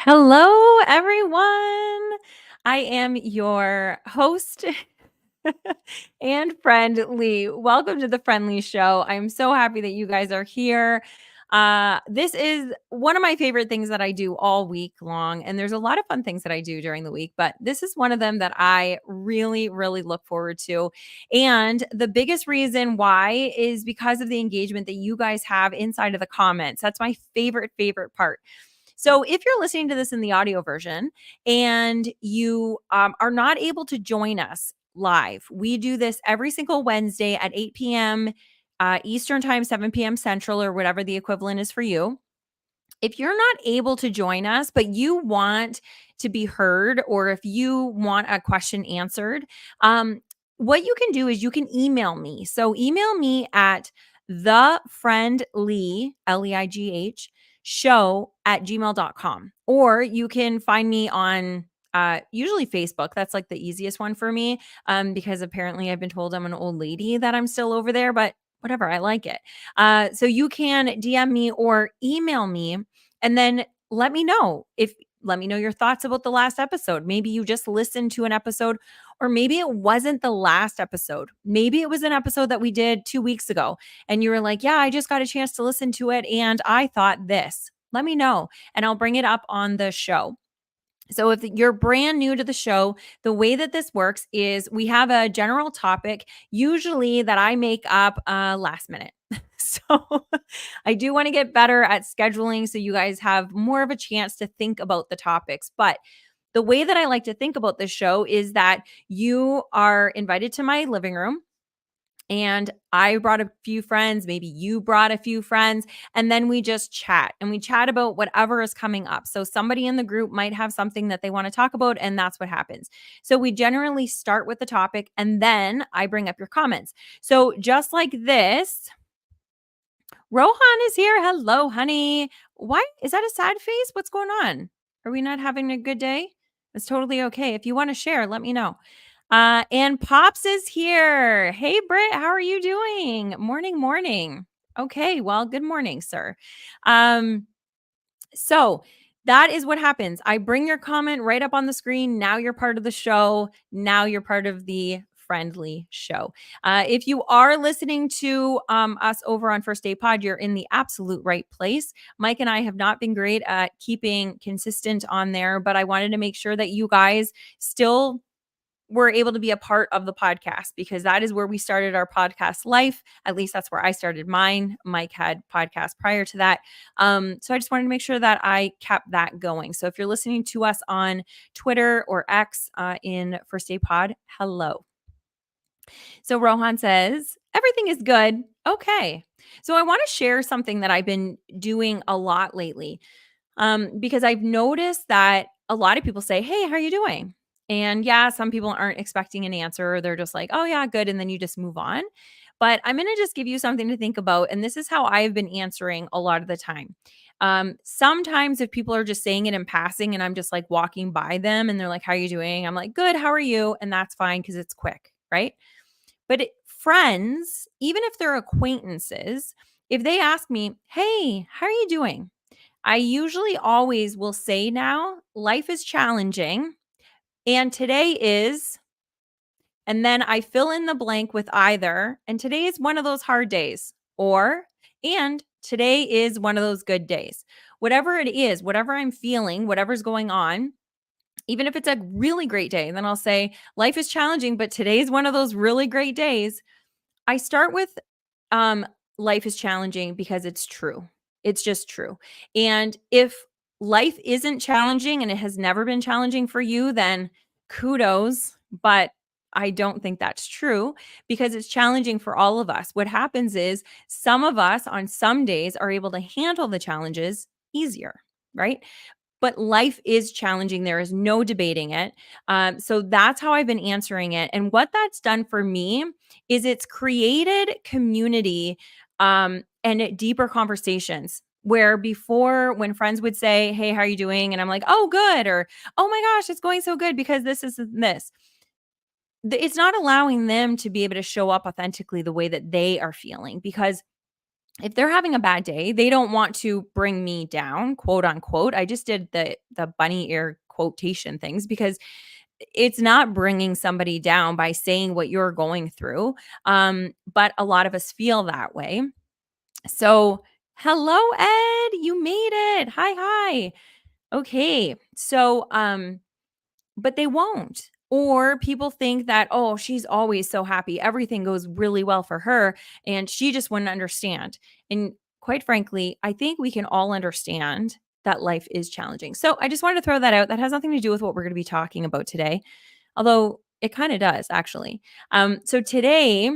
Hello, everyone. I am your host and friend, Lee. Welcome to the Friendly Show. I'm so happy that you guys are here. This is one of my favorite things that I do all week long. And there's a lot of fun things that I do during the week, but this is one of them that I really, really look forward to. And the biggest reason why is because of the engagement that you guys have inside of the comments. That's my favorite part. So, if you're listening to this in the audio version and you are not able to join us live, we do this every single Wednesday at 8 p.m. Eastern Time, 7 p.m. Central, or whatever the equivalent is for you. If you're not able to join us, but you want to be heard, or if you want a question answered, what you can do is you can email me. So email me at thefriendly, Leigh, show@gmail.com. Or you can find me on usually Facebook. That's like the easiest one for me because apparently I've been told I'm an old lady that I'm still over there, but whatever, I like it. So you can DM me or email me and then let me know your thoughts about the last episode. Maybe you just listened to an episode, or maybe it wasn't the last episode. Maybe it was an episode that we did 2 weeks ago, and you were like, yeah, I just got a chance to listen to it, and I thought this. Let me know, and I'll bring it up on the show. So, if you're brand new to the show, the way that this works is we have a general topic, usually that I make up last minute. So, I do want to get better at scheduling so you guys have more of a chance to think about the topics. But the way that I like to think about this show is that you are invited to my living room and I brought a few friends, maybe you brought a few friends, and then we just chat and we chat about whatever is coming up. So somebody in the group might have something that they want to talk about, and that's what happens. So we generally start with the topic and then I bring up your comments. So just like this, Rohan is here. Hello, honey. Why is that a sad face? What's going on? Are we not having a good day? It's totally okay. If you want to share, let me know. And Pops is here. Hey, Britt, how are you doing? Morning. Okay, well, good morning, sir. So that is what happens. I bring your comment right up on the screen. Now you're part of the show. Now you're part of the friendly show. If you are listening to us over on First Day Pod, you're in the absolute right place. Mike and I have not been great at keeping consistent on there, but I wanted to make sure that you guys still were able to be a part of the podcast because that is where we started our podcast life. At least that's where I started mine. Mike had podcasts prior to that. So I just wanted to make sure that I kept that going. So if you're listening to us on Twitter or X in First Day Pod, hello. So Rohan says, everything is good. Okay. So I want to share something that I've been doing a lot lately because I've noticed that a lot of people say, hey, how are you doing? And yeah, some people aren't expecting an answer. They're just like, oh, yeah, good. And then you just move on. But I'm going to just give you something to think about. And this is how I've been answering a lot of the time. Sometimes if people are just saying it in passing and I'm just like walking by them and they're like, how are you doing? I'm like, good. How are you? And that's fine because it's quick. Right. But friends, even if they're acquaintances, if they ask me, hey, how are you doing? I usually always will say now, life is challenging and today is, and then I fill in the blank with either, and today is one of those hard days, or, and today is one of those good days. Whatever it is, whatever I'm feeling, whatever's going on, even if it's a really great day, then I'll say, life is challenging, but today's one of those really great days. I start with um, life is challenging because it's true. It's just true. And if life isn't challenging and it has never been challenging for you, then kudos. But I don't think that's true because it's challenging for all of us. What happens is some of us on some days are able to handle the challenges easier, right? But life is challenging. There is no debating it. So that's how I've been answering it. And what that's done for me is it's created community and deeper conversations where before when friends would say, hey, how are you doing? And I'm like, oh, good. Or, oh my gosh, it's going so good because this is this. It's not allowing them to be able to show up authentically the way that they are feeling because if they're having a bad day, they don't want to bring me down, quote unquote. I just did the bunny ear quotation things because it's not bringing somebody down by saying what you're going through. But a lot of us feel that way. So, hello, Ed. You made it. Hi, hi. Okay. So, but they won't. Or people think that, oh, she's always so happy. Everything goes really well for her and she just wouldn't understand. And quite frankly, I think we can all understand that life is challenging. So I just wanted to throw that out. That has nothing to do with what we're going to be talking about today, although it kind of does actually. So today,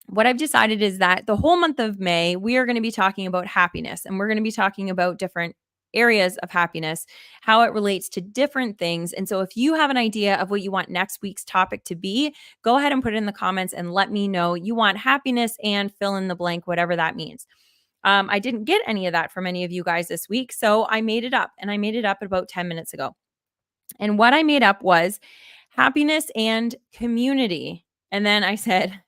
what I've decided is that the whole month of May, we are going to be talking about happiness and we're going to be talking about different areas of happiness, how it relates to different things. And so if you have an idea of what you want next week's topic to be, go ahead and put it in the comments and let me know you want happiness and fill in the blank, whatever that means. I didn't get any of that from any of you guys this week. So I made it up and I made it up about 10 minutes ago. And what I made up was happiness and community. And then I said,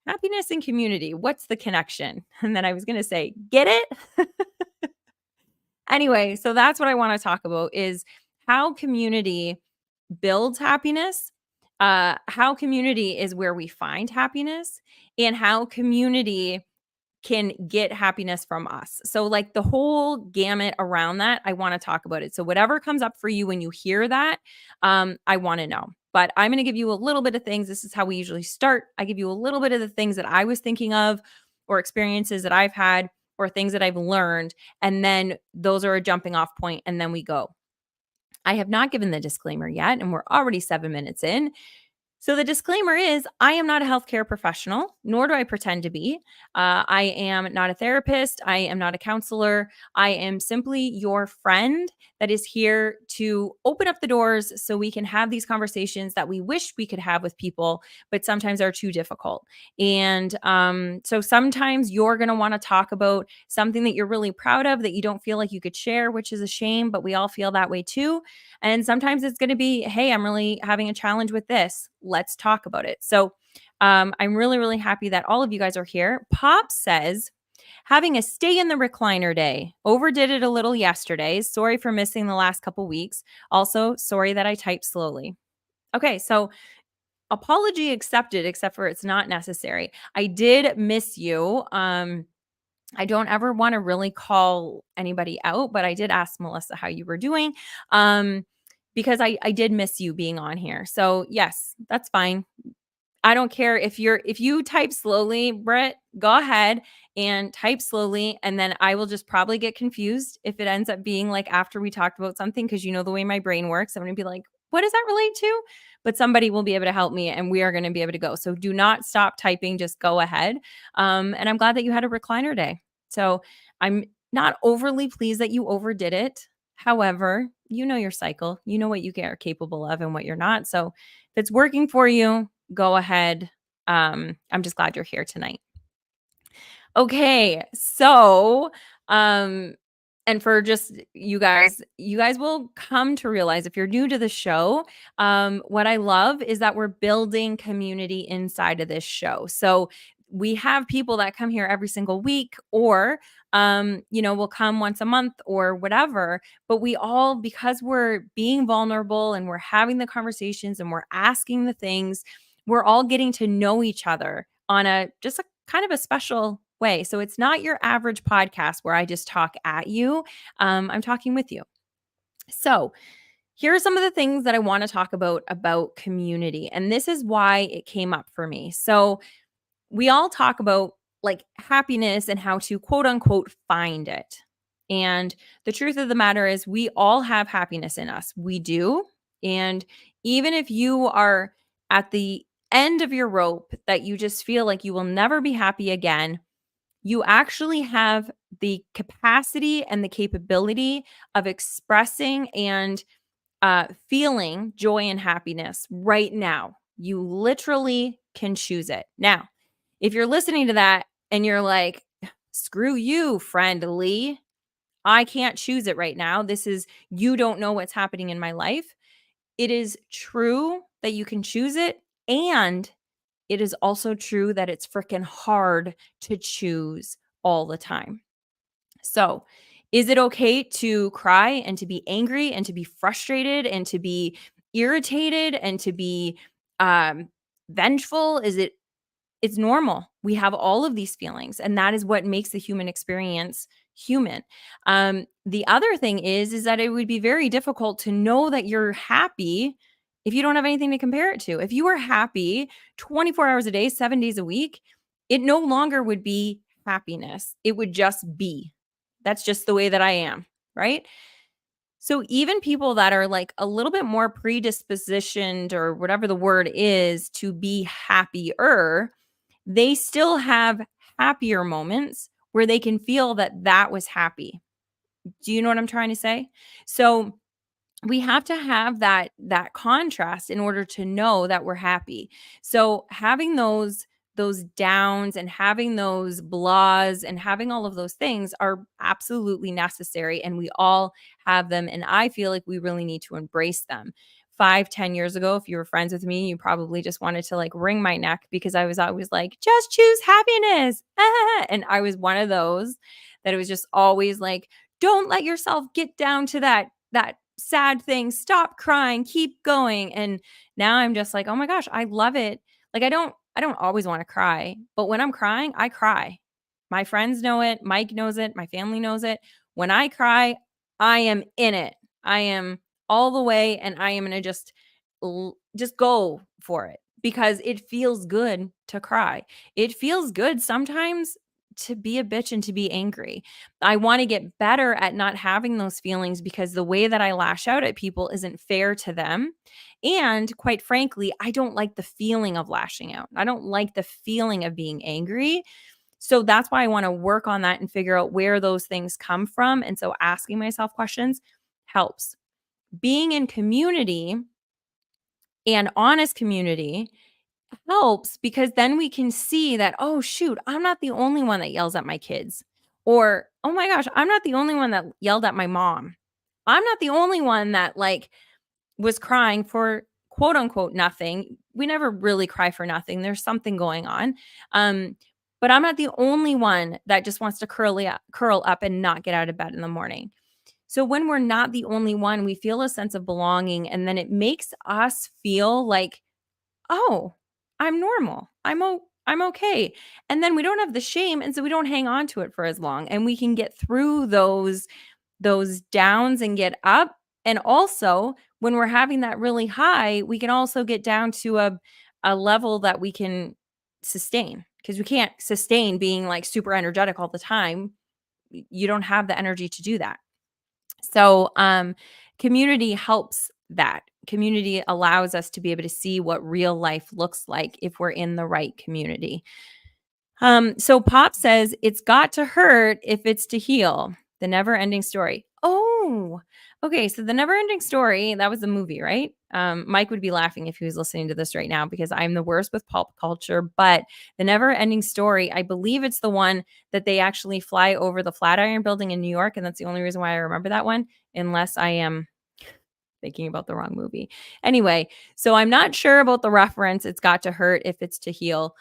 happiness and community. What's the connection? And then I was going to say, get it? Anyway, so that's what I want to talk about is how community builds happiness, how community is where we find happiness, and how community can get happiness from us. So like the whole gamut around that, I want to talk about it. So whatever comes up for you when you hear that, I want to know. But I'm going to give you a little bit of things. This is how we usually start. I give you a little bit of the things that I was thinking of or experiences that I've had or things that I've learned. And then those are a jumping off point, and then we go. I have not given the disclaimer yet, and we're already 7 minutes in. So the disclaimer is I am not a healthcare professional, nor do I pretend to be. I am not a therapist. I am not a counselor. I am simply your friend that is here to open up the doors so we can have these conversations that we wish we could have with people, but sometimes are too difficult. And so sometimes you're going to want to talk about something that you're really proud of that you don't feel like you could share, which is a shame, but we all feel that way too. And sometimes it's going to be, hey, I'm really having a challenge with this. Let's talk about it. So I'm really, really happy that all of you guys are here. Pop says, having a stay in the recliner day. Overdid it a little yesterday. Sorry for missing the last couple weeks. Also, sorry that I typed slowly. Okay, so apology accepted, except for it's not necessary. I did miss you. I don't ever want to really call anybody out, but I did ask Melissa how you were doing because I did miss you being on here. So yes, that's fine. I don't care if you type slowly, Britt, go ahead and type slowly. And then I will just probably get confused if it ends up being like after we talked about something, because you know the way my brain works. I'm going to be like, what does that relate to? But somebody will be able to help me and we are going to be able to go. So do not stop typing, just go ahead. And I'm glad that you had a recliner day. So I'm not overly pleased that you overdid it. However, you know your cycle, you know what you are capable of and what you're not. So if it's working for you, go ahead. I'm just glad you're here tonight. Okay, so and for just you guys will come to realize if you're new to the show, what I love is that we're building community inside of this show. So we have people that come here every single week or will come once a month or whatever, but we all, because we're being vulnerable and we're having the conversations and we're asking the things, we're all getting to know each other on a kind of a special way. So it's not your average podcast where I just talk at you. I'm talking with you. So here are some of the things that I want to talk about community. And this is why it came up for me. So we all talk about like happiness and how to quote unquote find it. And the truth of the matter is we all have happiness in us. We do. And even if you are at the end of your rope that you just feel like you will never be happy again, you actually have the capacity and the capability of expressing and feeling joy and happiness right now. You literally can choose it. Now, if you're listening to that and you're like, screw you, friend Lee, I can't choose it right now. You don't know what's happening in my life. It is true that you can choose it. And it is also true that it's freaking hard to choose all the time. So, is it okay to cry and to be angry and to be frustrated and to be irritated and to be um vengeful? It's normal. We have all of these feelings, and that is what makes the human experience human. The other thing is that it would be very difficult to know that you're happy if you don't have anything to compare it to. If you were happy 24 hours a day, 7 days a week, it no longer would be happiness. It would just be. That's just the way that I am, right? So even people that are like a little bit more predispositioned or whatever the word is to be happier, they still have happier moments where they can feel that that was happy. Do you know what I'm trying to say? So we have to have that contrast in order to know that we're happy. So having those downs and having those blahs and having all of those things are absolutely necessary, and we all have them, and I feel like we really need to embrace them. 5, 10 years ago, if you were friends with me, you probably just wanted to like wring my neck because I was always like, just choose happiness. And I was one of those that it was just always like, don't let yourself get down to that sad thing. Stop crying, keep going. And now I'm just like, "Oh my gosh, I love it." Like I don't always want to cry, but when I'm crying, I cry. My friends know it, Mike knows it, my family knows it. When I cry, I am in it. I am all the way, and I am going to just go for it because it feels good to cry. It feels good sometimes to be a bitch and to be angry. I want to get better at not having those feelings because the way that I lash out at people isn't fair to them. And quite frankly, I don't like the feeling of lashing out. I don't like the feeling of being angry. So that's why I want to work on that and figure out where those things come from. And so asking myself questions helps. Being in community and honest community helps because then we can see that, oh, shoot, I'm not the only one that yells at my kids. Or, oh my gosh, I'm not the only one that yelled at my mom. I'm not the only one that like was crying for quote unquote nothing. We never really cry for nothing. There's something going on. Um, but I'm not the only one that just wants to curl up and not get out of bed in the morning. So when we're not the only one, we feel a sense of belonging, and then it makes us feel like, "Oh, I'm normal. I'm okay." And then we don't have the shame, and so we don't hang on to it for as long, and we can get through those downs and get up. And also, when we're having that really high, we can also get down to a level that we can sustain because we can't sustain being like super energetic all the time. You don't have the energy to do that. So, community helps that. Community allows us to be able to see what real life looks like if we're in the right community. So Pop says it's got to hurt if it's to heal. The never ending story. Oh, okay. So the never ending story, that was the movie, right? Mike would be laughing if he was listening to this right now because I'm the worst with pop culture. But the never ending story, I believe it's the one that they actually fly over the Flatiron building in New York. And that's the only reason why I remember that one, unless I am thinking about the wrong movie. Anyway, so I'm not sure about the reference. It's got to hurt if it's to heal,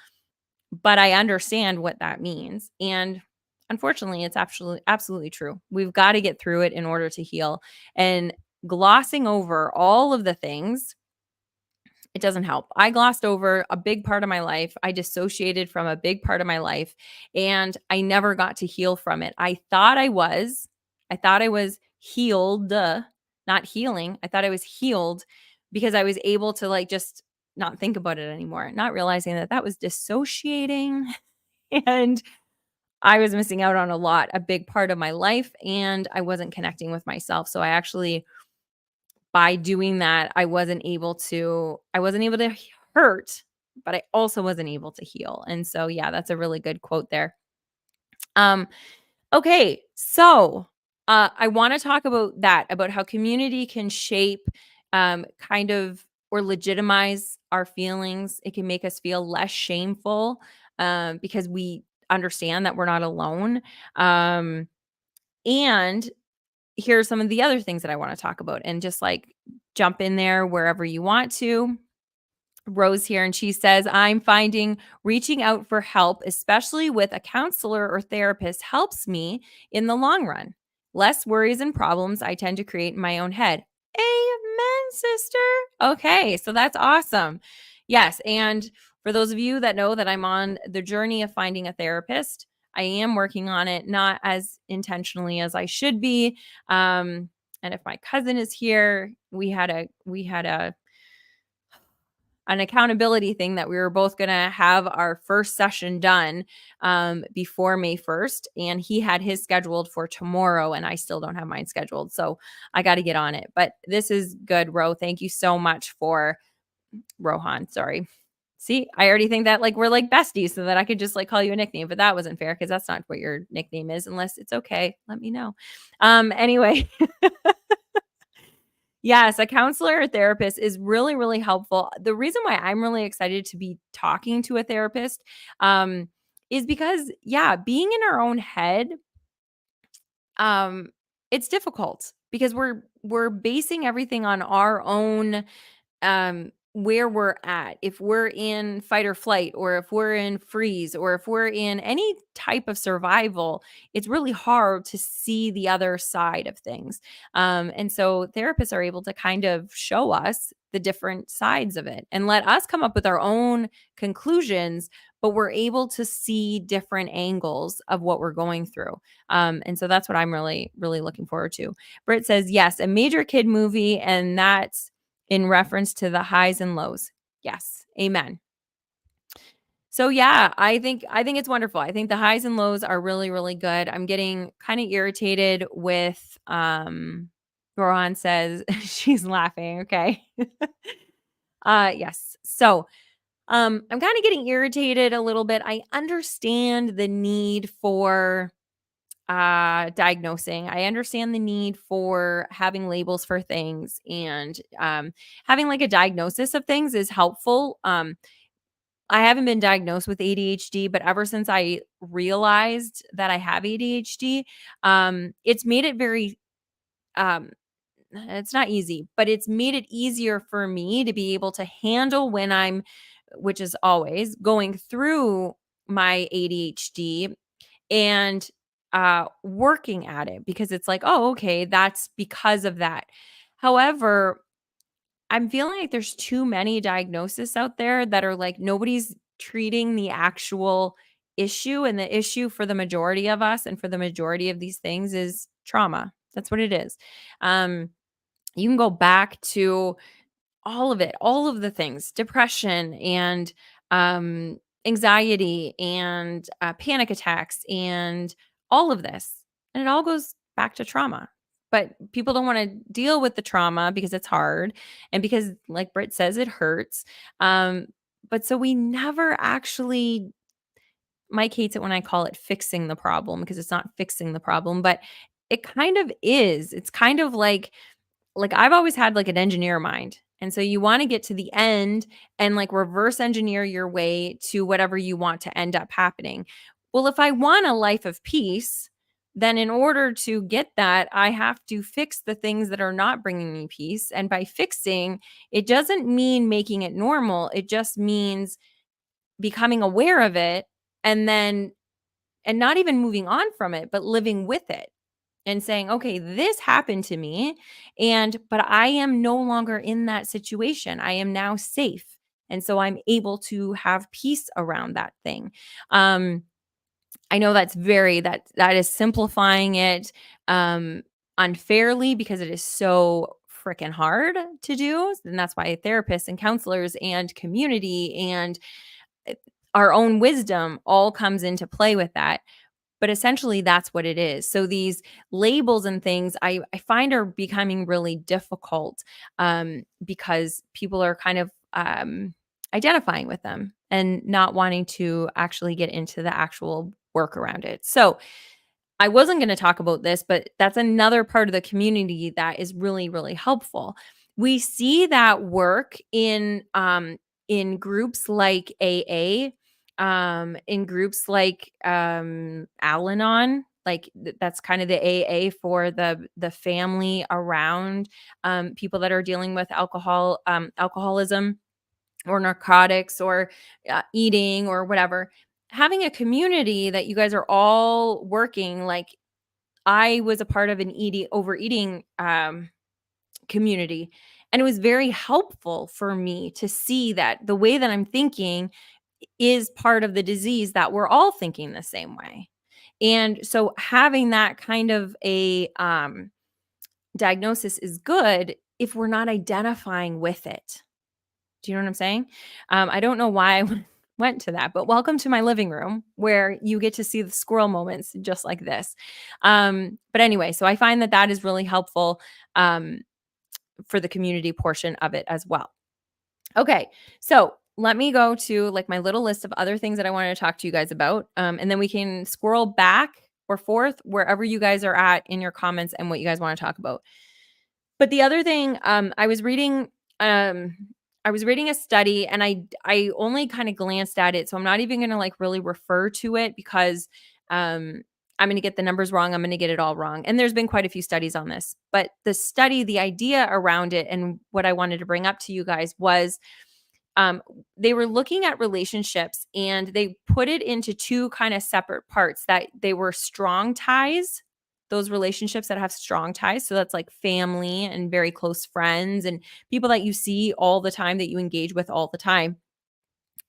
but I understand what that means. And unfortunately, it's absolutely true. We've got to get through it in order to heal. And glossing over all of the things, it doesn't help. I glossed over a big part of my life. I dissociated from a big part of my life, and I never got to heal from it. I thought I was healed, not healing. I thought I was healed because I was able to like just not think about it anymore, not realizing that that was dissociating and I was missing out on a big part of my life, and I wasn't connecting with myself. So I actually, by doing that, I wasn't able to hurt, but I also wasn't able to heal. And so, yeah, that's a really good quote there. Um, okay. So, I want to talk about that, about how community can shape, kind of, or legitimize our feelings. It can make us feel less shameful, because we understand that we're not alone. Um, and here's some of the other things that I want to talk about, and just like jump in there wherever you want to. Rose here, and she says, I'm finding reaching out for help, especially with a counselor or therapist, helps me in the long run. Less worries and problems I tend to create in my own head. Amen, sister. Okay, so that's awesome. Yes, and for those of you that know that I'm on the journey of finding a therapist, I am working on it, not as intentionally as I should be. And if my cousin is here, we had a an accountability thing that we were both going to have our first session done before May 1st. And he had his scheduled for tomorrow, and I still don't have mine scheduled. So I got to get on it. But this is good, Ro. Thank you so much for Rohan. Sorry. See, I already think that like we're like besties so that I could just like call you a nickname, but that wasn't fair because that's not what your nickname is unless it's okay. Let me know. Anyway, yes, a counselor or therapist is really, really helpful. The reason why I'm really excited to be talking to a therapist is because, yeah, being in our own head, um, it's difficult because we're basing everything on our own where we're at, if we're in fight or flight, or if we're in freeze, or if we're in any type of survival, it's really hard to see the other side of things. And so therapists are able to kind of show us the different sides of it and let us come up with our own conclusions, but we're able to see different angles of what we're going through. And so that's what I'm really, really looking forward to. Britt says, yes, a major kid movie, and that's in reference to the highs and lows. Yes. Amen. So yeah, I think it's wonderful. I think the highs and lows are really, really good. I'm getting kind of irritated with Rohan says she's laughing. Okay. Yes. So I'm kind of getting irritated a little bit. I understand the need for diagnosing. I understand the need for having labels for things, and having like a diagnosis of things is helpful. I haven't been diagnosed with ADHD, but ever since I realized that I have ADHD, it's made it very um it's not easy, but it's made it easier for me to be able to handle when I'm, which is always going through my ADHD, and working at it, because it's like, oh, okay, that's because of that. However, I'm feeling like there's too many diagnoses out there that are like nobody's treating the actual issue, and the issue for the majority of us and for the majority of these things is trauma. That's what it is. um you can go back to all of it, all of the things, depression and anxiety and panic attacks and all of this. And it all goes back to trauma. But people don't want to deal with the trauma because it's hard and because, like Britt says, it hurts. Um, but so we never actually, Mike hates it when I call it fixing the problem because it's not fixing the problem, but it kind of is. It's kind of like I've always had like an engineer mind. And so you want to get to the end and like reverse engineer your way to whatever you want to end up happening. Well, if I want a life of peace, then in order to get that, I have to fix the things that are not bringing me peace. And by fixing, it doesn't mean making it normal. It just means becoming aware of it, and then, and not even moving on from it, but living with it and saying, okay, this happened to me, but I am no longer in that situation. I am now safe. And so I'm able to have peace around that thing. I know that is simplifying it unfairly because it is so freaking hard to do. And that's why therapists and counselors and community and our own wisdom all comes into play with that. But essentially, that's what it is. So these labels and things I find are becoming really difficult because people are kind of identifying with them and not wanting to actually get into the actual work around it. So I wasn't going to talk about this, but that's another part of the community that is really, really helpful. We see that work in groups like AA, in groups like Al-Anon, like that's kind of the AA for the family around people that are dealing with alcoholism. or narcotics or eating or whatever. Having a community that you guys are all working, like I was a part of an overeating community. And it was very helpful for me to see that the way that I'm thinking is part of the disease, that we're all thinking the same way. And so having that kind of a diagnosis is good if we're not identifying with it. Do you know what I'm saying? I don't know why I went to that, but welcome to my living room where you get to see the squirrel moments just like this. But anyway, so I find that that is really helpful for the community portion of it as well. Okay, so let me go to like my little list of other things that I wanted to talk to you guys about, and then we can squirrel back or forth wherever you guys are at in your comments and what you guys want to talk about. But the other thing, um, I was reading a study and I only kind of glanced at it, so I'm not even going to like really refer to it because um I'm going to get the numbers wrong. I'm going to get it all wrong. And there's been quite a few studies on this. But the study, the idea around it and what I wanted to bring up to you guys was um, they were looking at relationships and they put it into two kind of separate parts, that they were strong ties, those relationships that have strong ties. So that's like family and very close friends and people that you see all the time, that you engage with all the time.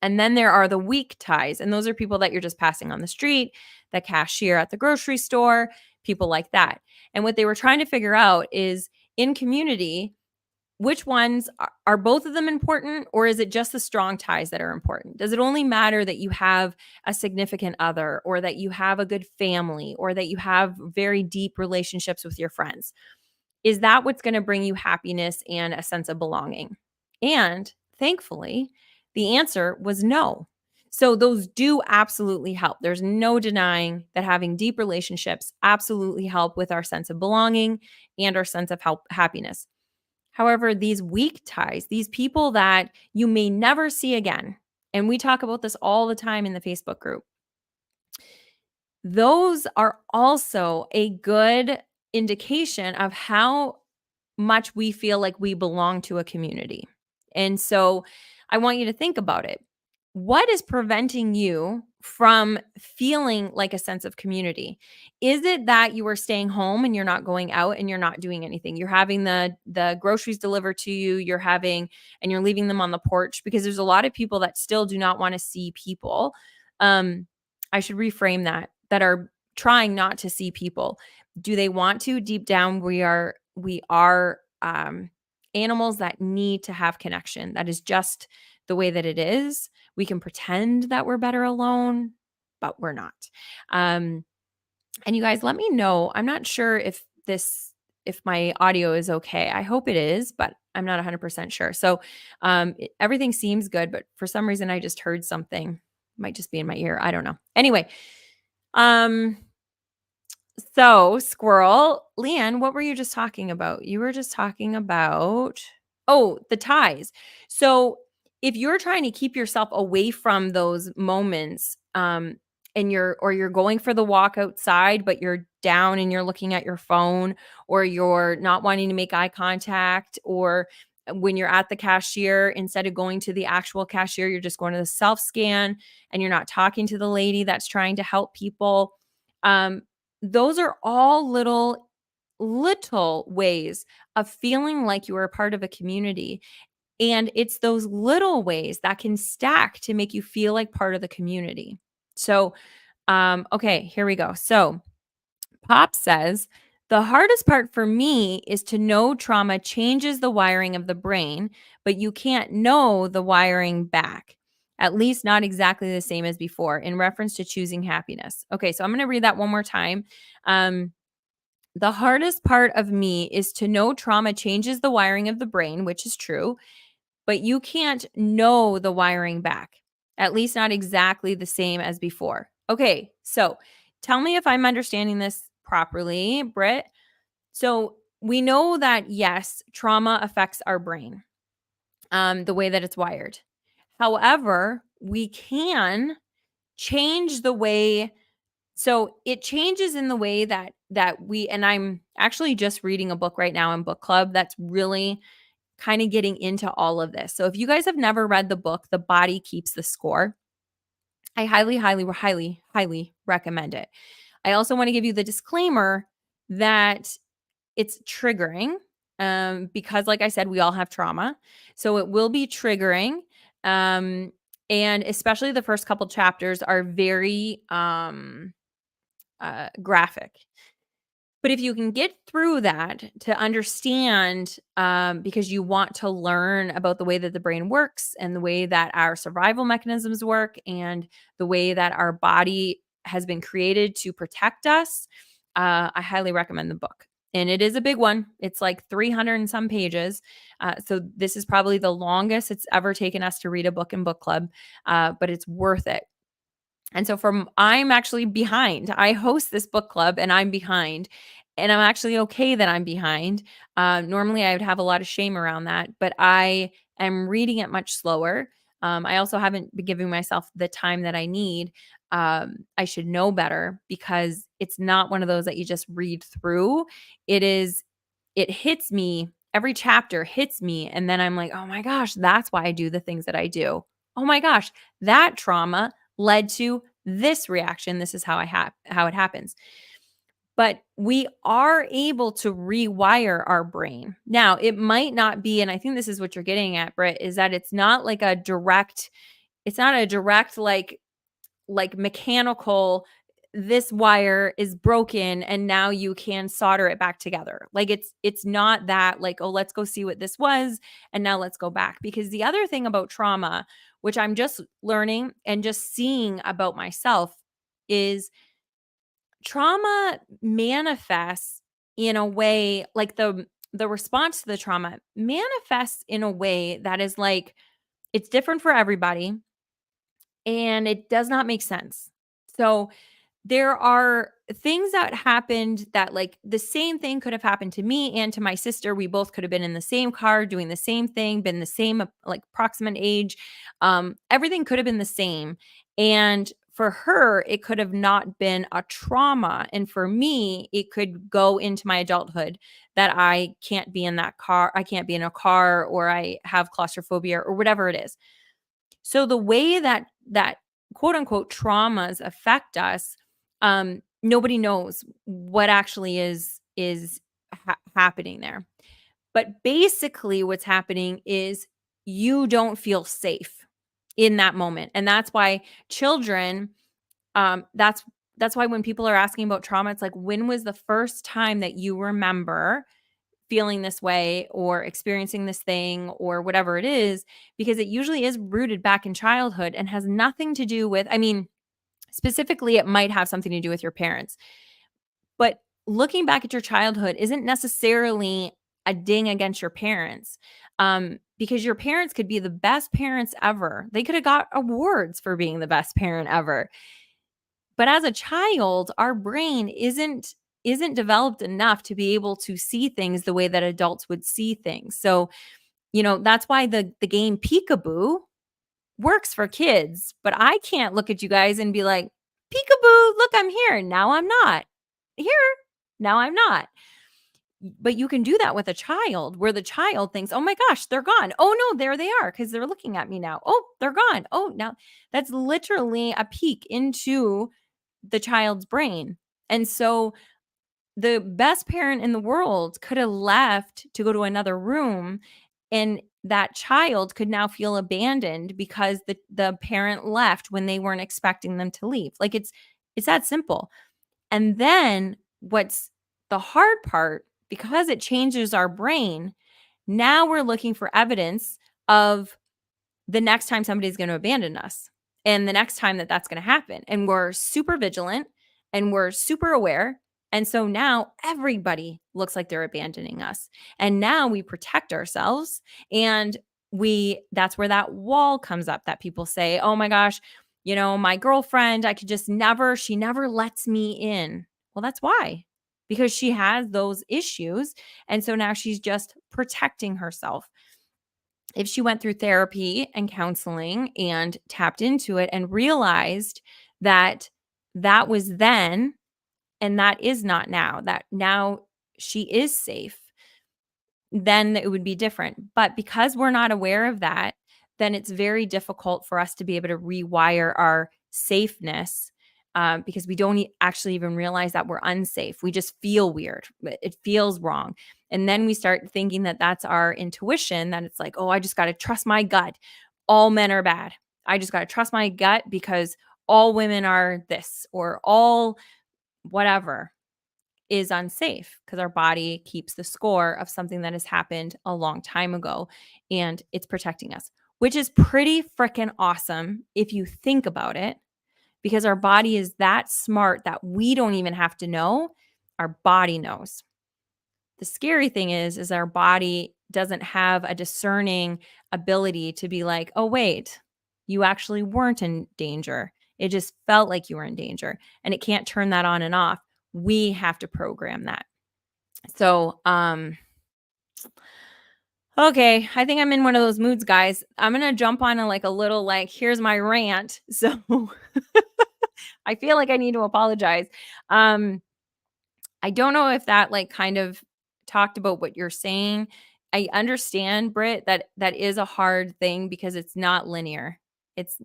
And then there are the weak ties. And those are people that you're just passing on the street, the cashier at the grocery store, people like that. And what they were trying to figure out is, in community, which ones are both of them important, or is it just the strong ties that are important? Does it only matter that you have a significant other, or that you have a good family, or that you have very deep relationships with your friends? Is that what's going to bring you happiness and a sense of belonging? And thankfully, the answer was no. So those do absolutely help. There's no denying that having deep relationships absolutely help with our sense of belonging and our sense of happiness. However, these weak ties, these people that you may never see again, and we talk about this all the time in the Facebook group, those are also a good indication of how much we feel like we belong to a community. And so I want you to think about it. What is preventing you from feeling like a sense of community? Is it that you are staying home and you're not going out and you're not doing anything? You're having the groceries delivered to you, and you're leaving them on the porch, because there's a lot of people that still do not want to see people. Um I should reframe that are trying not to see people. Do they want to? Deep down, we are animals that need to have connection. That is just the way that it is. We can pretend that we're better alone, but we're not. Um, and you guys, let me know. I'm not sure if my audio is okay. I hope it is, but I'm not 100% sure. So everything seems good, but for some reason I just heard something. Might just be in my ear. I don't know. Anyway, um so, squirrel, Leanne, what were you just talking about? You were just talking about, oh, the ties. So, if you're trying to keep yourself away from those moments, and you're going for the walk outside, but you're down and you're looking at your phone, or you're not wanting to make eye contact, or when you're at the cashier, instead of going to the actual cashier, you're just going to the self scan and you're not talking to the lady that's trying to help people. Um, those are all little ways of feeling like you are a part of a community, and it's those little ways that can stack to make you feel like part of the community. So, okay, here we go. So, Pop says, the hardest part for me is to know trauma changes the wiring of the brain, but you can't know the wiring back. At least not exactly the same as before, in reference to choosing happiness. Okay, so I'm going to read that one more time. Um, the hardest part of me is to know trauma changes the wiring of the brain, which is true, but you can't know the wiring back, at least not exactly the same as before. Okay, so tell me if I'm understanding this properly, Britt. So we know that, yes, trauma affects our brain, the way that it's wired. However, we can change the way, so it changes in the way that we, and I'm actually just reading a book right now in book club that's really kind of getting into all of this. So if you guys have never read the book, The Body Keeps the Score, I highly, highly, highly, highly recommend it. I also want to give you the disclaimer that it's triggering because, like I said, we all have trauma. So it will be triggering. Um, and especially the first couple chapters are very graphic. But if you can get through that to understand, because you want to learn about the way that the brain works and the way that our survival mechanisms work and the way that our body has been created to protect us, I highly recommend the book. And it is a big one. It's like 300 and some pages. So this is probably the longest it's ever taken us to read a book in book club, but it's worth it. And so I'm actually behind. I host this book club and I'm behind. And I'm actually okay that I'm behind. Normally I would have a lot of shame around that, but I am reading it much slower. I also haven't been giving myself the time that I need. I should know better because it's not one of those that you just read through. It hits me. Every chapter hits me. And then I'm like, oh my gosh, that's why I do the things that I do. Oh my gosh, that trauma led to this reaction. This is how how it happens. But we are able to rewire our brain. Now, it might not be, and I think this is what you're getting at, Britt, is that it's not a direct like mechanical, this wire is broken and now you can solder it back together. Like it's not that like, oh, let's go see what this was and now let's go back. Because the other thing about trauma, which I'm just learning and just seeing about myself, is trauma manifests in a way like the response to the trauma manifests in a way that is like it's different for everybody and it does not make sense. So there are things that happened that like the same thing could have happened to me and to my sister. We both could have been in the same car doing the same thing, been the same like proximate age. Everything could have been the same. And for her, it could have not been a trauma. And for me, it could go into my adulthood that I can't be in that car. I can't be in a car or I have claustrophobia or whatever it is. So the way that quote unquote traumas affect us, nobody knows what actually is happening there. But basically, what's happening is you don't feel safe in that moment, and that's why children. That's why when people are asking about trauma, it's like, when was the first time that you remember feeling this way or experiencing this thing or whatever it is, because it usually is rooted back in childhood and has nothing to do with, I mean, specifically, it might have something to do with your parents. But looking back at your childhood isn't necessarily a ding against your parents, because your parents could be the best parents ever. They could have got awards for being the best parent ever. But as a child, our brain isn't developed enough to be able to see things the way that adults would see things. So, that's why the game Peekaboo works for kids, but I can't look at you guys and be like, "Peekaboo, look, I'm here. Now I'm not. Here. Now I'm not." But you can do that with a child where the child thinks, "Oh my gosh, they're gone. Oh no, there they are because they're looking at me now. Oh, they're gone. Oh, now." That's literally a peek into the child's brain. And so the best parent in the world could have left to go to another room, and that child could now feel abandoned because the parent left when they weren't expecting them to leave. Like it's that simple. And then what's the hard part, because it changes our brain, now we're looking for evidence of the next time somebody's going to abandon us and the next time that that's going to happen. And we're super vigilant and we're super aware. And so now everybody looks like they're abandoning us. And now we protect ourselves. And that's where that wall comes up that people say, oh my gosh, my girlfriend, she never lets me in. Well, that's why, because she has those issues. And so now she's just protecting herself. If she went through therapy and counseling and tapped into it and realized that that was then and that is not now, that now she is safe, then it would be different. But because we're not aware of that, then it's very difficult for us to be able to rewire our safeness, because we don't actually even realize that we're unsafe. We just feel weird. It feels wrong. And then we start thinking that that's our intuition, that it's like, oh, I just got to trust my gut. All men are bad. I just got to trust my gut because all women are this, or all whatever is unsafe, because our body keeps the score of something that has happened a long time ago and it's protecting us, which is pretty freaking awesome if you think about it, because our body is that smart that we don't even have to know. Our body knows. The scary thing is our body doesn't have a discerning ability to be like, oh, wait, you actually weren't in danger. It just felt like you were in danger, and it can't turn that on and off. We have to program that. So, okay, I think I'm in one of those moods, guys. I'm gonna jump on a little here's my rant. So I feel like I need to apologize. Um, I don't know if that kind of talked about what you're saying. I understand, Britt, that that is a hard thing because it's not linear. It's,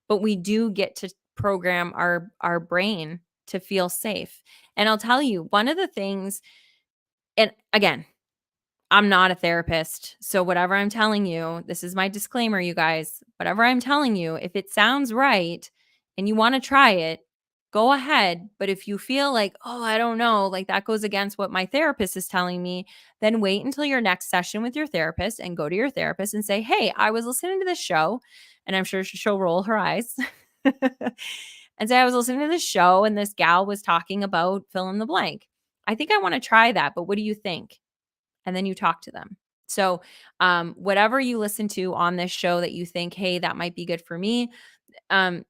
but we do get to program our brain to feel safe. And I'll tell you, one of the things, and again, I'm not a therapist. So whatever I'm telling you, this is my disclaimer, you guys. Whatever I'm telling you, if it sounds right and you want to try it, go ahead. But if you feel like, oh, I don't know, like that goes against what my therapist is telling me, then wait until your next session with your therapist and go to your therapist and say, hey, I was listening to this show. And I'm sure she'll roll her eyes and say, I was listening to this show and this gal was talking about fill in the blank. I think I want to try that. But what do you think? And then you talk to them. So, whatever you listen to on this show that you think, hey, that might be good for me, talk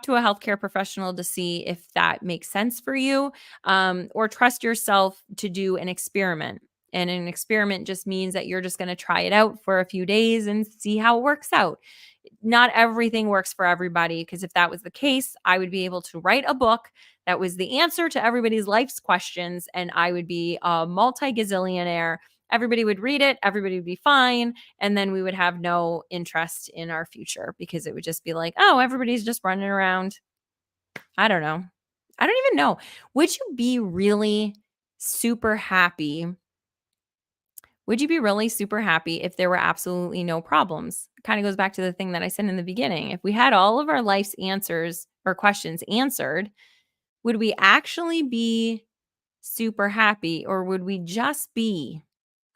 to a healthcare professional to see if that makes sense for you, or trust yourself to do an experiment. And an experiment just means that you're just going to try it out for a few days and see how it works out. Not everything works for everybody, because if that was the case, I would be able to write a book that was the answer to everybody's life's questions, and I would be a multi-gazillionaire. Everybody would read it, everybody would be fine, and then we would have no interest in our future because it would just be like, oh, everybody's just running around. I don't know. I don't even know. Would you be really super happy Would you be really super happy if there were absolutely no problems? Kind of goes back to the thing that I said in the beginning. If we had all of our life's answers or questions answered, would we actually be super happy, or would we just be,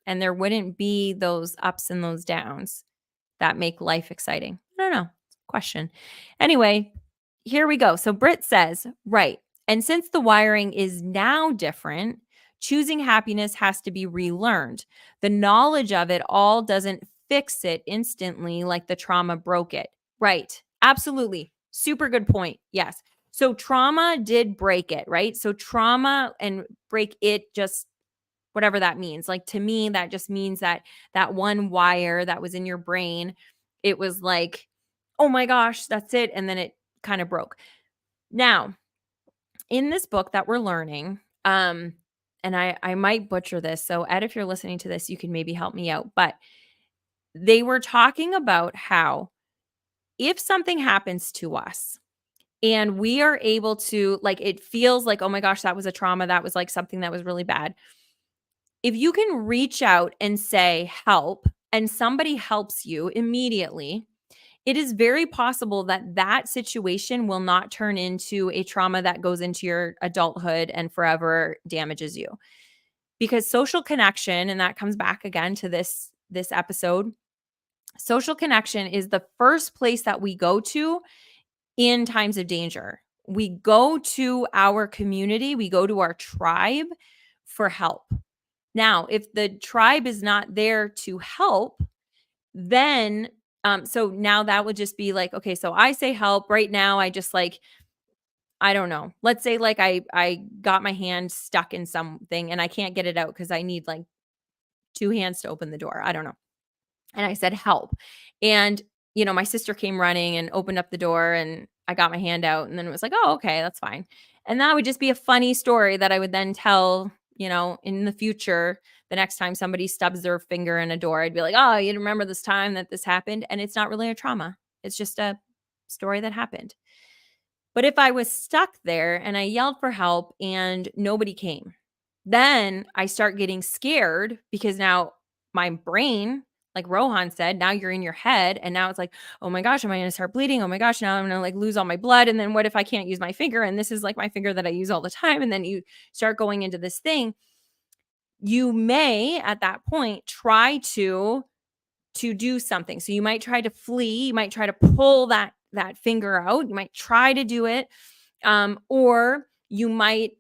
and there wouldn't be those ups and those downs that make life exciting? I don't know. Question. Anyway, here we go. So Britt says, right. And since the wiring is now different, choosing happiness has to be relearned. The knowledge of it all doesn't fix it instantly like the trauma broke it. Right. Absolutely. Super good point. Yes. So trauma did break it, right? So trauma and break it, just whatever that means. Like, to me, that just means that that one wire that was in your brain, it was like, oh my gosh, that's it. And then it kind of broke. Now, in this book that we're learning, and I might butcher this. So Ed, if you're listening to this, you can maybe help me out. But they were talking about how if something happens to us and we are able to, like, it feels like, oh my gosh, that was a trauma. That was like something that was really bad. If you can reach out and say help, and somebody helps you immediately, it is very possible that that situation will not turn into a trauma that goes into your adulthood and forever damages you. Because social connection, and that comes back again to this episode, social connection is the first place that we go to in times of danger. We go to our community, we go to our tribe for help. Now, if the tribe is not there to help, then so now that would just be like, okay, so I say help right now. I just like, I don't know. Let's say like I got my hand stuck in something and I can't get it out because I need like two hands to open the door. I don't know. And I said help. And my sister came running and opened up the door and I got my hand out, and then it was like, oh, okay, that's fine. And that would just be a funny story that I would then tell, in the future, the next time somebody stubs their finger in a door, I'd be like, oh, you remember this time that this happened? And it's not really a trauma. It's just a story that happened. But if I was stuck there and I yelled for help and nobody came, then I start getting scared because now my brain, like Rohan said, now you're in your head and now it's like, oh my gosh, am I going to start bleeding? Oh my gosh, now I'm going to like lose all my blood. And then what if I can't use my finger? And this is like my finger that I use all the time. And then you start going into this thing. You may at that point try to do something. So you might try to flee, you might try to pull that finger out, you might try to do it, or you might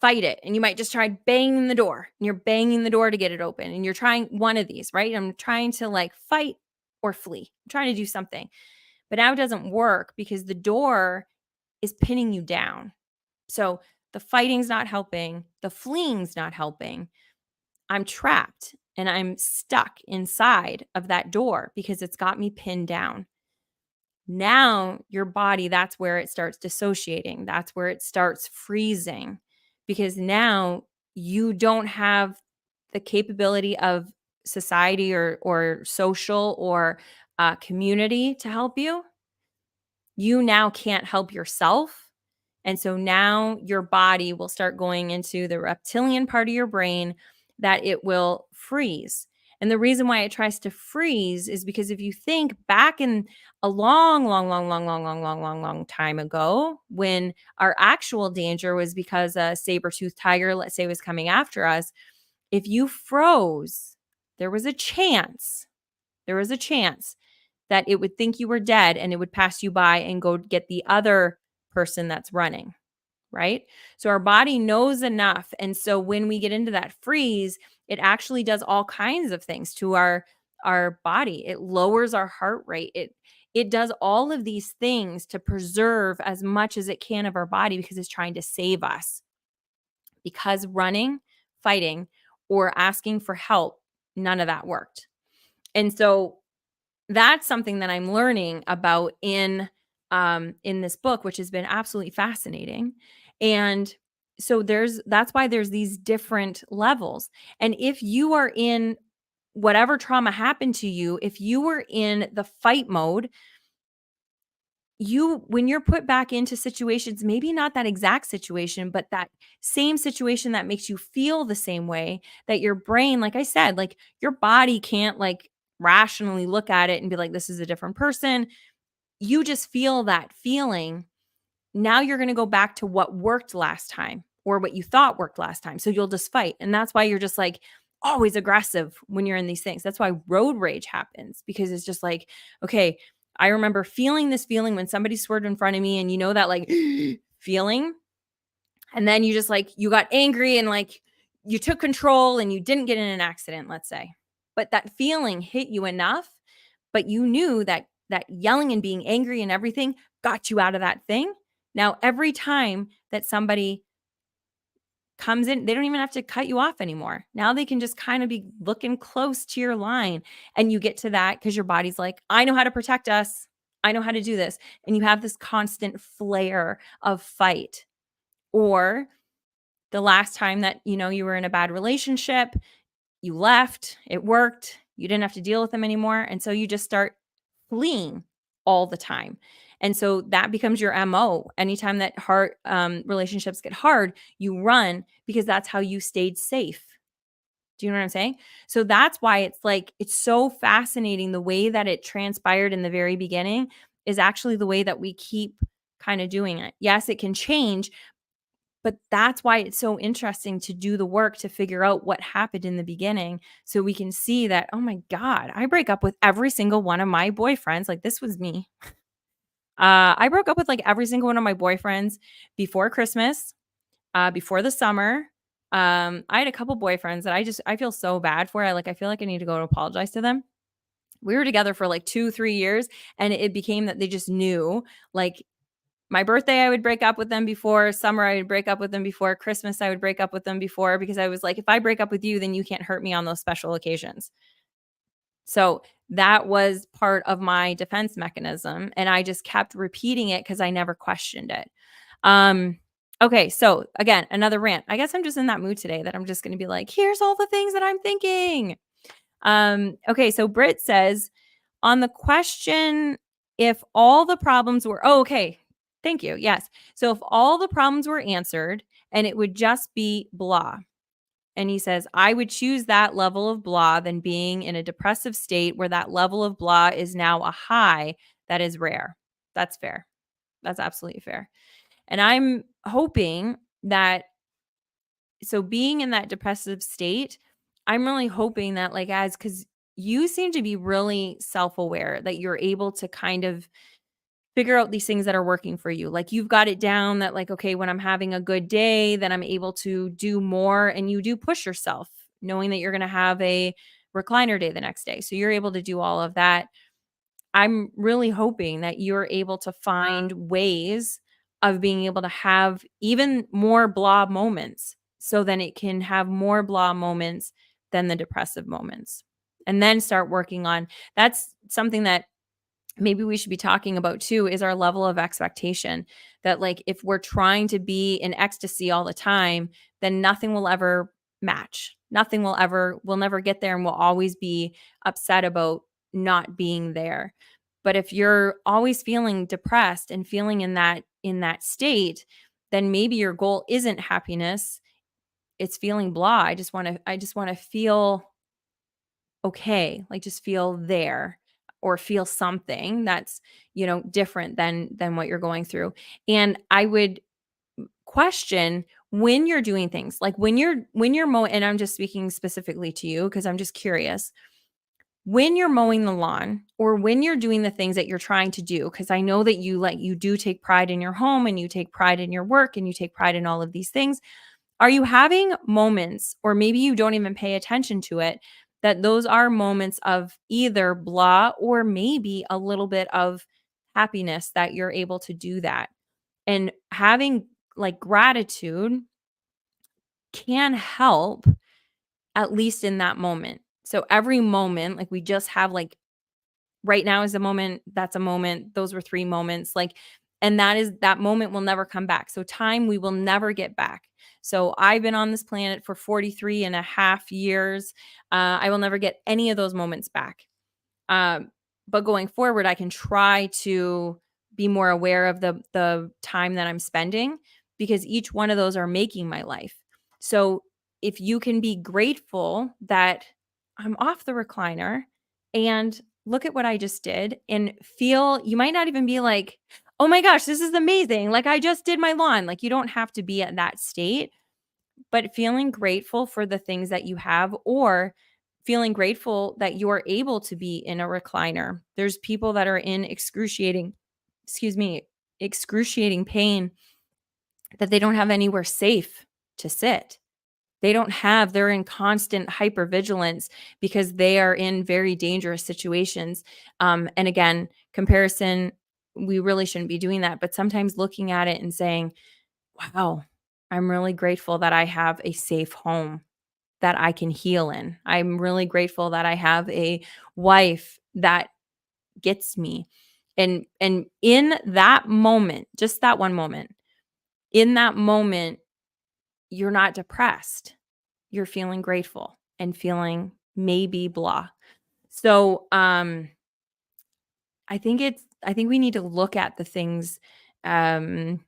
fight it, and you might just try banging the door, and you're banging the door to get it open, and you're trying one of these, right? I'm trying to like fight or flee. I'm trying to do something, but now it doesn't work because the door is pinning you down. So the fighting's not helping, the fleeing's not helping. I'm trapped and I'm stuck inside of that door because it's got me pinned down. Now, your body, that's where it starts dissociating. That's where it starts freezing because now you don't have the capability of society or social or community to help you. You now can't help yourself. And so now your body will start going into the reptilian part of your brain that it will freeze. And the reason why it tries to freeze is because if you think back in a long, long, long, long, long, long, long, long, long time ago, when our actual danger was because a saber-toothed tiger, let's say, was coming after us, if you froze, there was a chance that it would think you were dead and it would pass you by and go get the other person that's running, right? So our body knows enough. And so when we get into that freeze, it actually does all kinds of things to our body. It lowers our heart rate. It does all of these things to preserve as much as it can of our body because it's trying to save us. Because running, fighting, or asking for help, none of that worked. And so that's something that I'm learning about in this book, which has been absolutely fascinating. And so that's why there's these different levels. And if you are in whatever trauma happened to you, if you were in the fight mode, when you're put back into situations, maybe not that exact situation, but that same situation that makes you feel the same way, that your brain, like I said, like your body can't like rationally look at it and be like, this is a different person. You just feel that feeling. Now you're going to go back to what worked last time or what you thought worked last time. So you'll just fight. And that's why you're just like always aggressive when you're in these things. That's why road rage happens, because it's just like, okay, I remember feeling this feeling when somebody swerved in front of me, and you know that like feeling. And then you just like, you got angry and like you took control and you didn't get in an accident, let's say. But that feeling hit you enough, but you knew that yelling and being angry and everything got you out of that thing. Now, every time that somebody comes in, they don't even have to cut you off anymore. Now they can just kind of be looking close to your line, and you get to that because your body's like, I know how to protect us. I know how to do this. And you have this constant flare of fight. Or the last time that, you were in a bad relationship, you left, it worked, you didn't have to deal with them anymore. And so you just start fleeing all the time. And so that becomes your MO. Anytime that relationships get hard, you run because that's how you stayed safe. Do you know what I'm saying? So that's why it's so fascinating. The way that it transpired in the very beginning is actually the way that we keep kind of doing it. Yes, it can change, but that's why it's so interesting to do the work to figure out what happened in the beginning, so we can see that, oh my God, I break up with every single one of my boyfriends. Like, this was me. I broke up with like every single one of my boyfriends before Christmas, before the summer. I had a couple boyfriends that I feel so bad for. I feel like I need to go to apologize to them. We were together for like 2-3 years, and it became that they just knew, like, my birthday, I would break up with them before. Summer, I would break up with them before. Christmas, I would break up with them before, because I was like, if I break up with you, then you can't hurt me on those special occasions. So that was part of my defense mechanism. And I just kept repeating it because I never questioned it. Okay, so again, another rant. I guess I'm just in that mood today that I'm just gonna be like, here's all the things that I'm thinking. Okay, so Britt says, on the question, if all the problems were, oh, okay, thank you. Yes. So if all the problems were answered and it would just be blah. And he says, I would choose that level of blah than being in a depressive state where that level of blah is now a high that is rare. That's fair. That's absolutely fair. And I'm hoping that, so being in that depressive state, I'm really hoping that, like, as because you seem to be really self aware, that you're able to kind of figure out these things that are working for you. Like, you've got it down that, like, okay, when I'm having a good day, then I'm able to do more. And you do push yourself, knowing that you're going to have a recliner day the next day. So you're able to do all of that. I'm really hoping that you're able to find ways of being able to have even more blah moments so then it can have more blah moments than the depressive moments. And then start working on, that's something that maybe we should be talking about too, is our level of expectation. That, like, if we're trying to be in ecstasy all the time, then nothing will ever match. Nothing will ever, we'll never get there, and we'll always be upset about not being there. But if you're always feeling depressed and feeling in that state, then maybe your goal isn't happiness, it's feeling blah. I just want to feel okay, like, just feel there, or feel something that's, different than what you're going through. And I would question, when you're doing things, like, when you're mowing, and I'm just speaking specifically to you because I'm just curious. When you're mowing the lawn, or when you're doing the things that you're trying to do, because I know that you do take pride in your home, and you take pride in your work, and you take pride in all of these things. Are you having moments, or maybe you don't even pay attention to it, that those are moments of either blah or maybe a little bit of happiness that you're able to do that? And having, like, gratitude can help, at least in that moment. So every moment, like, we just have, like, right now is a moment, that's a moment, those were 3 moments, like, and that moment will never come back. So time, we will never get back. So I've been on this planet for 43 and a half years. I will never get any of those moments back. Um, but going forward, I can try to be more aware of the time that I'm spending, because each one of those are making my life. So if you can be grateful that I'm off the recliner and look at what I just did, and feel, you might not even be like, oh my gosh, this is amazing. Like, I just did my lawn. Like, you don't have to be at that state, but feeling grateful for the things that you have, or feeling grateful that you are able to be in a recliner. There's people that are in excuse me, excruciating pain, that they don't have anywhere safe to sit. They're in constant hypervigilance because they are in very dangerous situations. And again, comparison, we really shouldn't be doing that. But sometimes looking at it and saying, wow, I'm really grateful that I have a safe home that I can heal in. I'm really grateful that I have a wife that gets me. And in that moment, just that one moment, in that moment, you're not depressed. You're feeling grateful and feeling maybe blah. So I think we need to look at the things. um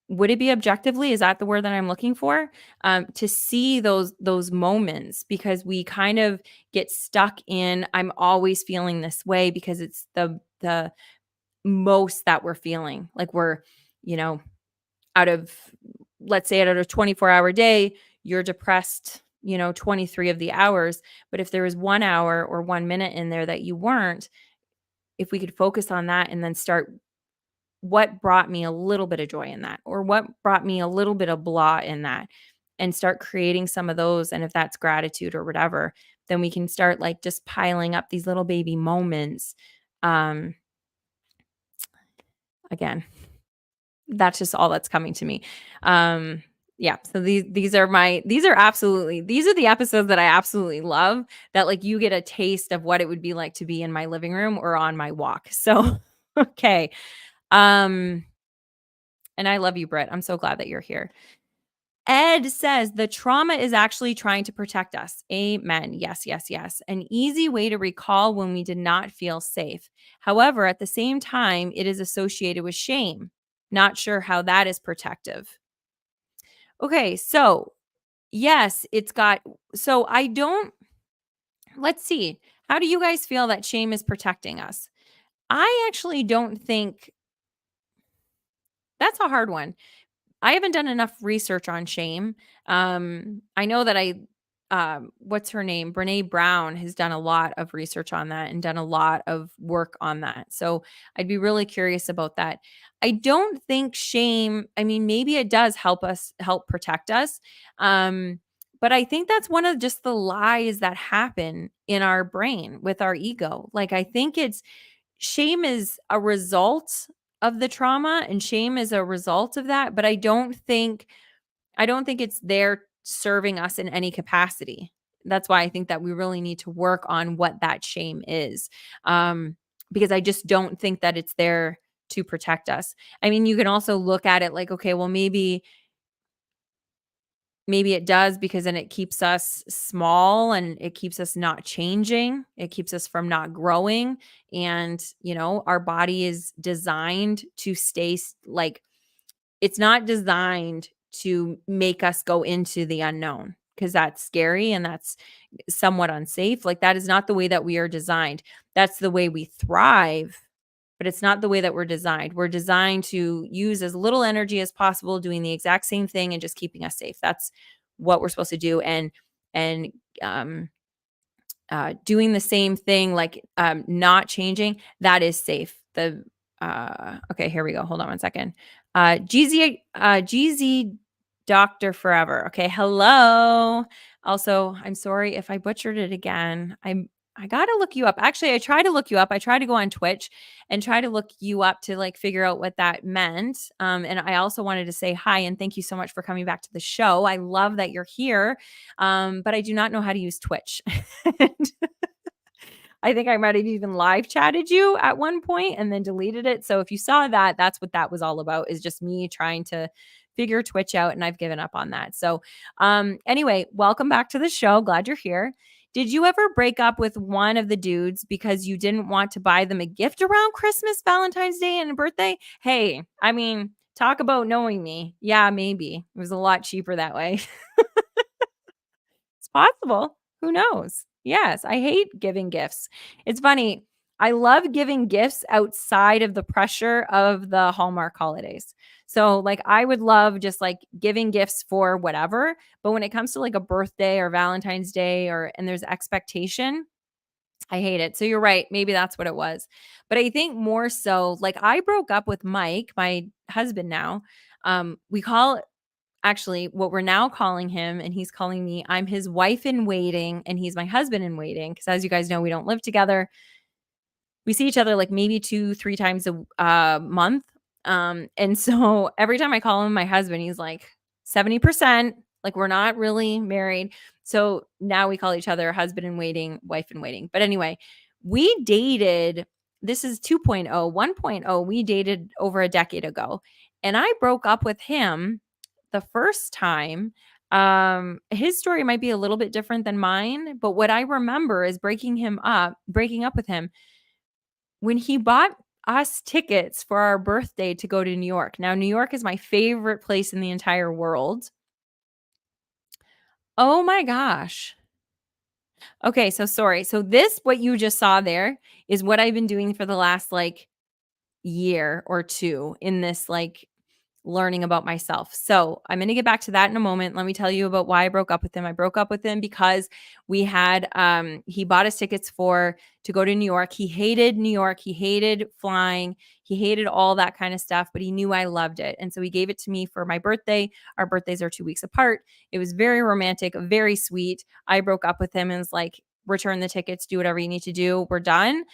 would it be objectively? Is that the word that I'm looking for? To see those moments, because we kind of get stuck in, I'm always feeling this way, because it's the most that we're feeling. Like, we're, you know, out of, let's say, out of a 24-hour day, you're depressed, 23 of the hours. But if there was 1 hour or 1 minute in there that you weren't, if we could focus on that and then start, what brought me a little bit of joy in that, or what brought me a little bit of blah in that, and start creating some of those. And if that's gratitude or whatever, then we can start, like, just piling up these little baby moments. um Again, that's just all that's coming to me. Yeah, so these are the episodes that I absolutely love, that, like, you get a taste of what it would be like to be in my living room or on my walk. So okay. um And I love you, Britt. I'm so glad that you're here. Ed says the trauma is actually trying to protect us. Amen. Yes, yes, yes. An easy way to recall when we did not feel safe. However, at the same time, it is associated with shame. Not sure how that is protective. Okay, so yes, it's got, so I don't, let's see. How do you guys feel that shame is protecting us? I actually don't think that's a hard one. I haven't done enough research on shame. I know that what's her name? Brene Brown has done a lot of research on that and done a lot of work on that. So I'd be really curious about that. I don't think shame, I mean, maybe it does help protect us. But I think that's one of just the lies that happen in our brain with our ego. Like, I think shame is a result of the trauma and shame is a result of that, but I don't think it's there serving us in any capacity. That's why I think that we really need to work on what that shame is. Because I just don't think that it's there to protect us. I mean, you can also look at it like, okay, well, maybe it does because then it keeps us small and it keeps us not changing. It keeps us from not growing. And, our body is designed to stay like, it's not designed to make us go into the unknown because that's scary and that's somewhat unsafe. Like, that is not the way that we are designed. That's the way we thrive, but it's not the way that we're designed. We're designed to use as little energy as possible, doing the exact same thing and just keeping us safe. That's what we're supposed to do. And um, doing the same thing, like not changing, that is safe. Okay, here we go. Hold on one second. GZ Doctor Forever. Okay, hello. Also, I'm sorry if I butchered it again. I got to look you up. Actually, I tried to look you up. I tried to go on Twitch and try to look you up to like figure out what that meant. And I also wanted to say hi and thank you so much for coming back to the show. I love that you're here. But I do not know how to use Twitch. I think I might have even live chatted you at one point and then deleted it. So if you saw that, that's what that was all about, is just me trying to figure Twitch out, and I've given up on that. So anyway, welcome back to the show. Glad you're here. Did you ever break up with one of the dudes because you didn't want to buy them a gift around Christmas, Valentine's Day, and a birthday? Hey, I mean, talk about knowing me. Yeah, maybe. It was a lot cheaper that way. It's possible. Who knows? Yes, I hate giving gifts. It's funny. I love giving gifts outside of the pressure of the Hallmark holidays. So, like, I would love just like giving gifts for whatever. But when it comes to like a birthday or Valentine's Day and there's expectation, I hate it. So, you're right. Maybe that's what it was. But I think more so, like, I broke up with Mike, my husband now. We call actually what we're now calling him, and he's calling me, I'm his wife in waiting and he's my husband in waiting, because as you guys know, we don't live together. We see each other like maybe 2-3 times a month. And so every time I call him my husband, he's like 70%, like we're not really married. So now we call each other husband in waiting, wife in waiting. But anyway, we dated, this is 2.0. 1.0 we dated over a decade ago, and I broke up with him the first time. His story might be a little bit different than mine, but what I remember is breaking up with him when he bought us tickets for our birthday to go to New York. Now, New York is my favorite place in the entire world. Oh my gosh. Okay, so sorry. So what you just saw there is what I've been doing for the last like year or two in this like learning about myself. So I'm going to get back to that in a moment. Let me tell you about why I broke up with him. I broke up with him because he bought us tickets to go to New York. He hated New York. He hated flying. He hated all that kind of stuff, but he knew I loved it. And so he gave it to me for my birthday. Our birthdays are 2 weeks apart. It was very romantic, very sweet. I broke up with him and was like, return the tickets, do whatever you need to do. We're done.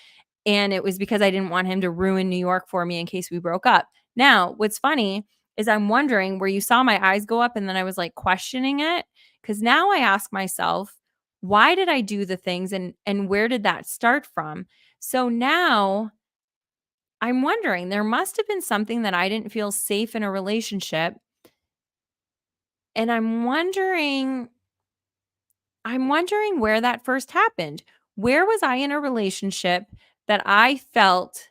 And it was because I didn't want him to ruin New York for me in case we broke up. Now, what's funny is I'm wondering where you saw my eyes go up and then I was like questioning it, because now I ask myself, why did I do the things and where did that start from? So now I'm wondering, there must have been something that I didn't feel safe in a relationship. And I'm wondering where that first happened. Where was I in a relationship that I felt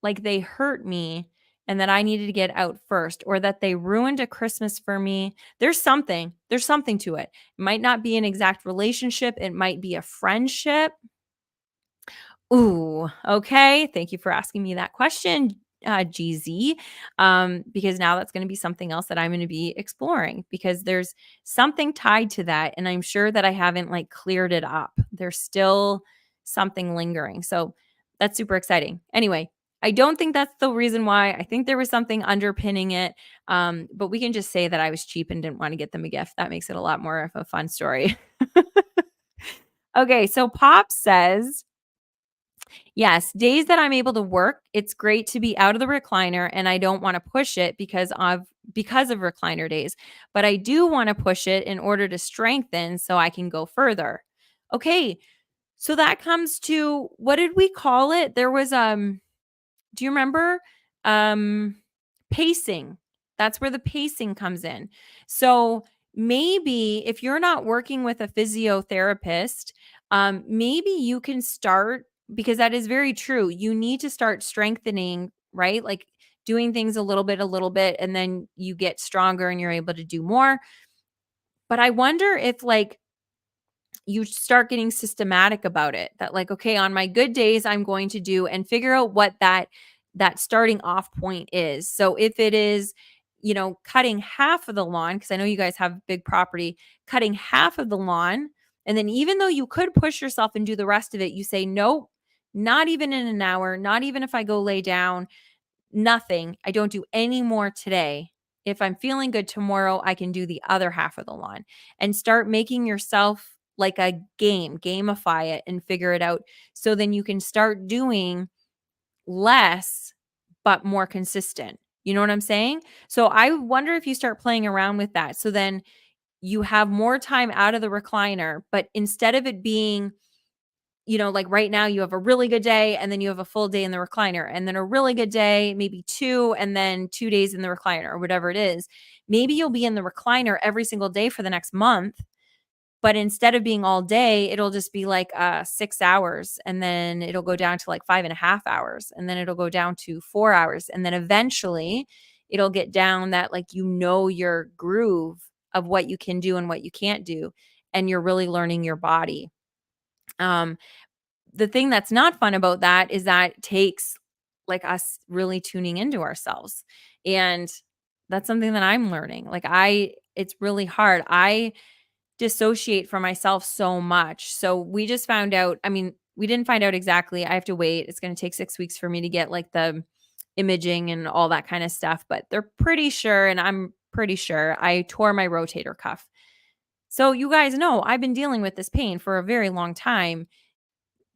like they hurt me and that I needed to get out first, or that they ruined a Christmas for me? There's something to it. It might not be an exact relationship, it might be a friendship. Ooh, okay. Thank you for asking me that question, GZ. Because now that's going to be something else that I'm going to be exploring, because there's something tied to that. And I'm sure that I haven't like cleared it up. There's still something lingering. So that's super exciting. Anyway, I don't think that's the reason why. I think there was something underpinning it. But we can just say that I was cheap and didn't want to get them a gift. That makes it a lot more of a fun story. Okay. So Pop says, yes, days that I'm able to work, it's great to be out of the recliner and I don't want to push it because of recliner days, but I do want to push it in order to strengthen so I can go further. Okay, so that comes to, what did we call it? There was do you remember? Um, Pacing. That's where the pacing comes in. So maybe if you're not working with a physiotherapist, maybe you can start, because that is very true. You need to start strengthening, right? Like doing things a little bit, and then you get stronger and you're able to do more. But I wonder if like you start getting systematic about it, that like, okay, on my good days I'm going to do, and figure out what that starting off point is. So if it is, cutting half of the lawn, because I know you guys have big property, cutting half of the lawn, and then even though you could push yourself and do the rest of it, you say nope, not even in an hour, not even if I go lay down, nothing. I don't do any more today. If I'm feeling good tomorrow, I can do the other half of the lawn, and start making yourself like a gamify it and figure it out. So then you can start doing less, but more consistent. You know what I'm saying? So I wonder if you start playing around with that. So then you have more time out of the recliner, but instead of it being, like right now you have a really good day and then you have a full day in the recliner, and then a really good day, maybe two, and then 2 days in the recliner, or whatever it is. Maybe you'll be in the recliner every single day for the next month, but instead of being all day, it'll just be like 6 hours, and then it'll go down to like 5.5 hours, and then it'll go down to 4 hours. And then eventually it'll get down that like, your groove of what you can do and what you can't do. And you're really learning your body. Um, the thing that's not fun about that is that it takes like us really tuning into ourselves. And that's something that I'm learning. Like it's really hard. I dissociate from myself so much. So we just found out, I mean, we didn't find out exactly. I have to wait. It's going to take 6 weeks for me to get like the imaging and all that kind of stuff, but they're pretty sure, and I'm pretty sure I tore my rotator cuff. So you guys know I've been dealing with this pain for a very long time.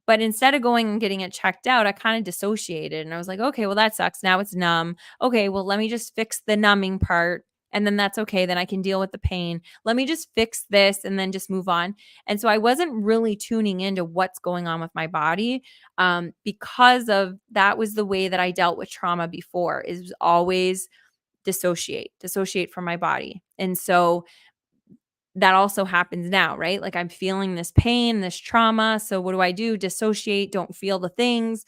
But instead of going and getting it checked out, I kind of dissociated and I was like, okay, well, that sucks. Now it's numb. Okay, well, let me just fix the numbing part. And then that's okay. Then I can deal with the pain. Let me just fix this and then just move on. And so I wasn't really tuning into what's going on with my body, because of that was the way that I dealt with trauma before, is always dissociate from my body. And so that also happens now, right? Like I'm feeling this pain, this trauma. So what do? Dissociate, don't feel the things.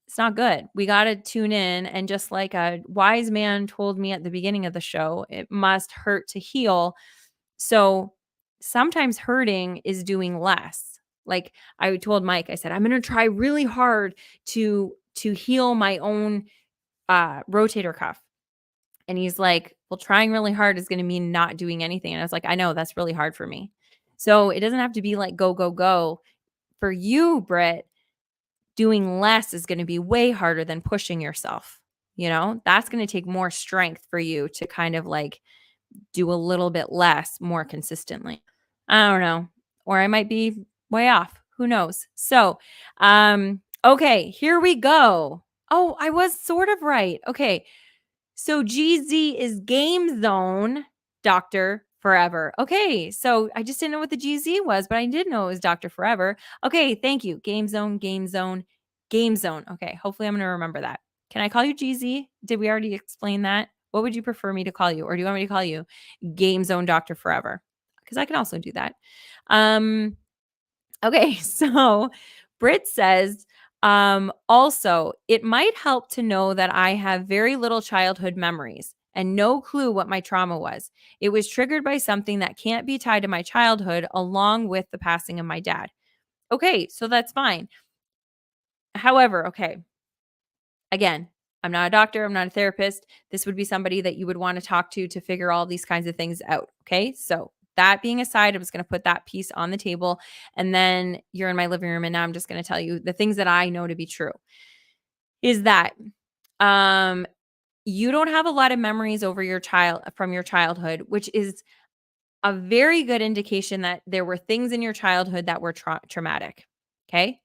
It's not good. We got to tune in. And just like a wise man told me at the beginning of the show, it must hurt to heal. So sometimes hurting is doing less. Like I told Mike, I said, I'm going to try really hard to heal my own rotator cuff. And he's like, well, trying really hard is going to mean not doing anything. And I was like, I know, that's really hard for me. So it doesn't have to be like go, go, go. For you, Britt, doing less is going to be way harder than pushing yourself. That's going to take more strength for you to kind of like do a little bit less more consistently. I don't know. Or I might be way off. Who knows? So, okay, here we go. Oh, I was sort of right. Okay. So GZ is Game Zone Dr. Forever. Okay, so I just didn't know what the GZ was, but I did know it was Dr. Forever. Okay, thank you. Game Zone Game Zone. Okay, hopefully I'm gonna remember that. Can I call you GZ? Did we already explain that? What would you prefer me to call you? Or do you want me to call you Game Zone Doctor Forever? Because I can also do that. Okay, so Britt says, also, it might help to know that I have very little childhood memories and no clue what my trauma was. It was triggered by something that can't be tied to my childhood, along with the passing of my dad. Okay, so that's fine. However, okay, again, I'm not a doctor, I'm not a therapist. This would be somebody that you would want to talk to figure all these kinds of things out. Okay, so that being aside, I'm just going to put that piece on the table. And then you're in my living room, and now I'm just going to tell you the things that I know to be true is that um, you don't have a lot of memories over your child from your childhood, which is a very good indication that there were things in your childhood that were traumatic. Okay,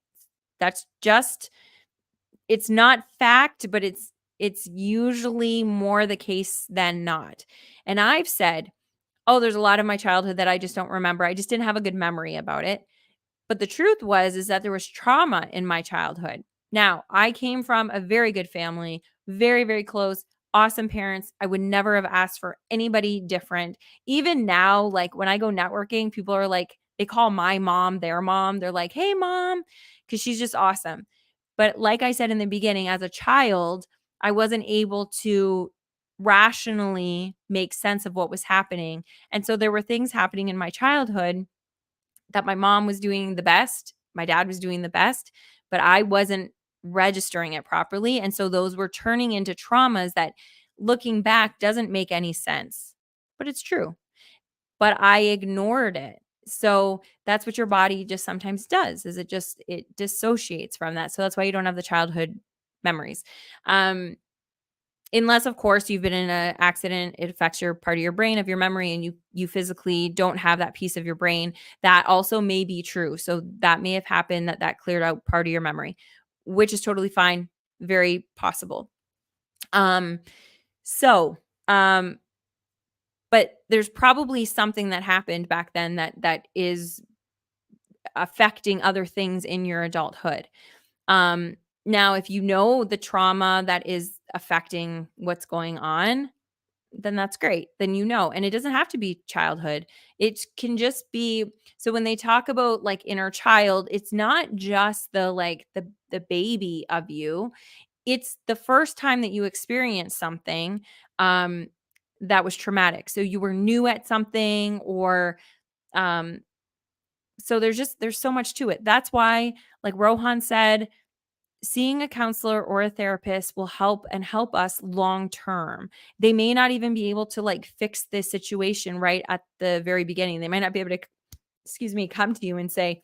that's just, it's not fact, but it's usually more the case than not. And I've said, "Oh, there's a lot of my childhood that I just don't remember. I just didn't have a good memory about it." But the truth was is that there was trauma in my childhood. Now, I came from a very good family, very, very close, awesome parents. I would never have asked for anybody different. Even now, like when I go networking, people are like, they call my mom their mom. They're like, "Hey, mom," because she's just awesome. But like I said in the beginning, as a child, I wasn't able to rationally make sense of what was happening. And so there were things happening in my childhood that my mom was doing the best, my dad was doing the best, but I wasn't registering it properly. And so those were turning into traumas that, looking back, doesn't make any sense, but it's true. But I ignored it. So that's what your body just sometimes does, is it dissociates from that. So that's why you don't have the childhood memories. Unless, of course, you've been in an accident, it affects your part of your brain, of your memory, and you physically don't have that piece of your brain. That also may be true. So that may have happened, that cleared out part of your memory, which is totally fine, very possible. Um, so, um, but there's probably something that happened back then that is affecting other things in your adulthood. Now, if you know the trauma that is affecting what's going on, then that's great. Then you know, and it doesn't have to be childhood. It can just be, so when they talk about like inner child, it's not just the baby of you. It's the first time that you experience something um that was traumatic. So you were new at something, or um so there's so much to it. That's why, like Rohan said, seeing a counselor or a therapist will help us long term. They may not even be able to like fix this situation right at the very beginning. They might not be able to, excuse me, come to you and say,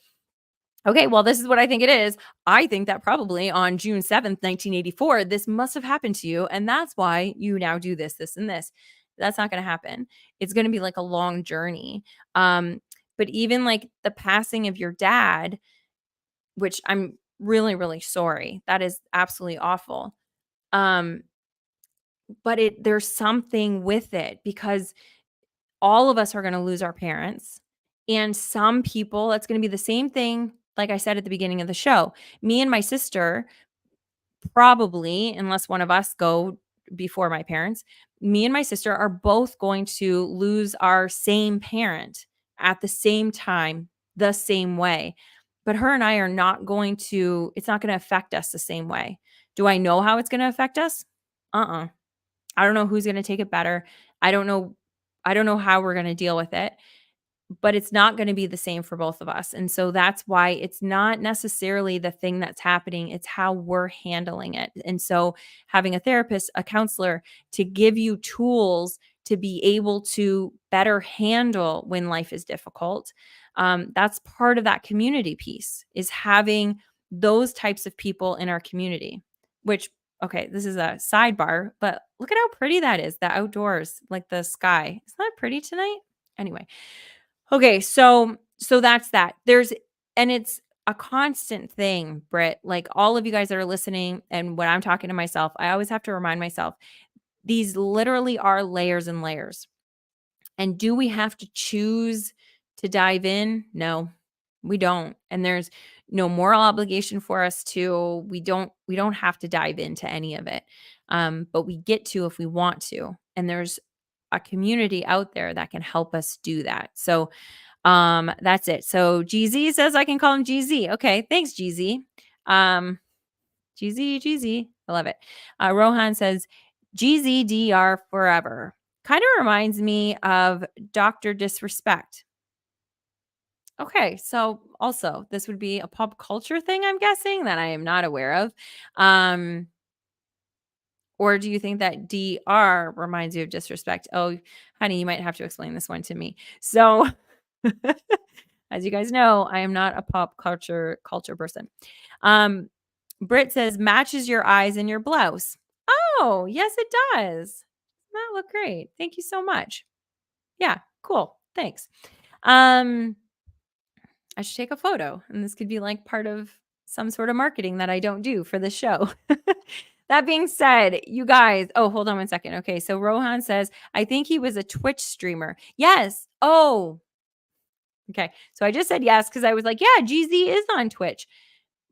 "Okay, well, this is what I think it is. I think that probably on June 7th, 1984, this must have happened to you. And that's why you now do this, this, and this." That's not going to happen. It's going to be like a long journey. But even like the passing of your dad, which I'm really, really sorry. That is absolutely awful. Um, but there's something with it, because all of us are going to lose our parents. And some people, that's going to be the same thing. Like I said at the beginning of the show, me and my sister, probably, unless one of us go before my parents, me and my sister are both going to lose our same parent at the same time, the same way. But her and I are not going to, it's not going to affect us the same way. Do I know how it's going to affect us? Uh-uh. I don't know who's going to take it better. I don't know. I don't know how we're going to deal with it, but it's not going to be the same for both of us. And so that's why it's not necessarily the thing that's happening, it's how we're handling it. And so having a therapist, a counselor, to give you tools to be able to better handle when life is difficult, that's part of that community piece, is having those types of people in our community. Which, okay, this is a sidebar, but look at how pretty that is, the outdoors, like the sky. Isn't that pretty tonight? Anyway, okay, so that's that. And it's a constant thing, Britt. Like all of you guys that are listening, and when I'm talking to myself, I always have to remind myself, these literally are layers and layers. And do we have to choose to dive in? No, we don't. And no moral obligation for us to. We don't have to dive into any of it. But we get to if we want to. And there's a community out there that can help us do that. So that's it. So GZ says I can call him GZ. Okay, thanks, GZ. GZ. I love it. Rohan says GZDR forever. Kind of reminds me of Dr. Disrespect. Okay, so also this would be a pop culture thing, I'm guessing, that I am not aware of. Or do you think that DR reminds you of disrespect? Oh, honey, you might have to explain this one to me. So, as you guys know, I am not a pop culture person. Britt says matches your eyes and your blouse. Oh, yes, it does. That look great. Thank you so much. Yeah, cool. Thanks. I should take a photo, and this could be like part of some sort of marketing that I don't do for the show. That being said, you guys, oh, hold on one second. Okay, so Rohan says, I think he was a Twitch streamer. Yes. Oh, okay. So I just said yes because I was like, yeah, GZ is on Twitch.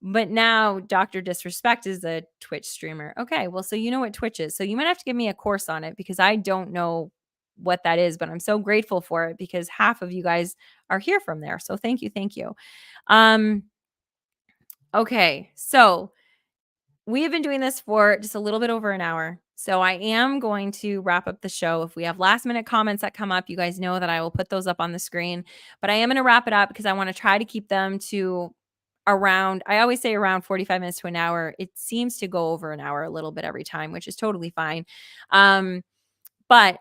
But now Dr. Disrespect is a Twitch streamer. Okay, well, so you know what Twitch is. So you might have to give me a course on it because I don't know what that is, but I'm so grateful for it because half of you guys are here from there. So thank you, thank you. Okay, so we have been doing this for just a little bit over an hour. So I am going to wrap up the show. If we have last minute comments that come up, you guys know that I will put those up on the screen. But I am going to wrap it up because I want to try to keep them to around, I always say around 45 minutes to an hour. It seems to go over an hour a little bit every time, which is totally fine. But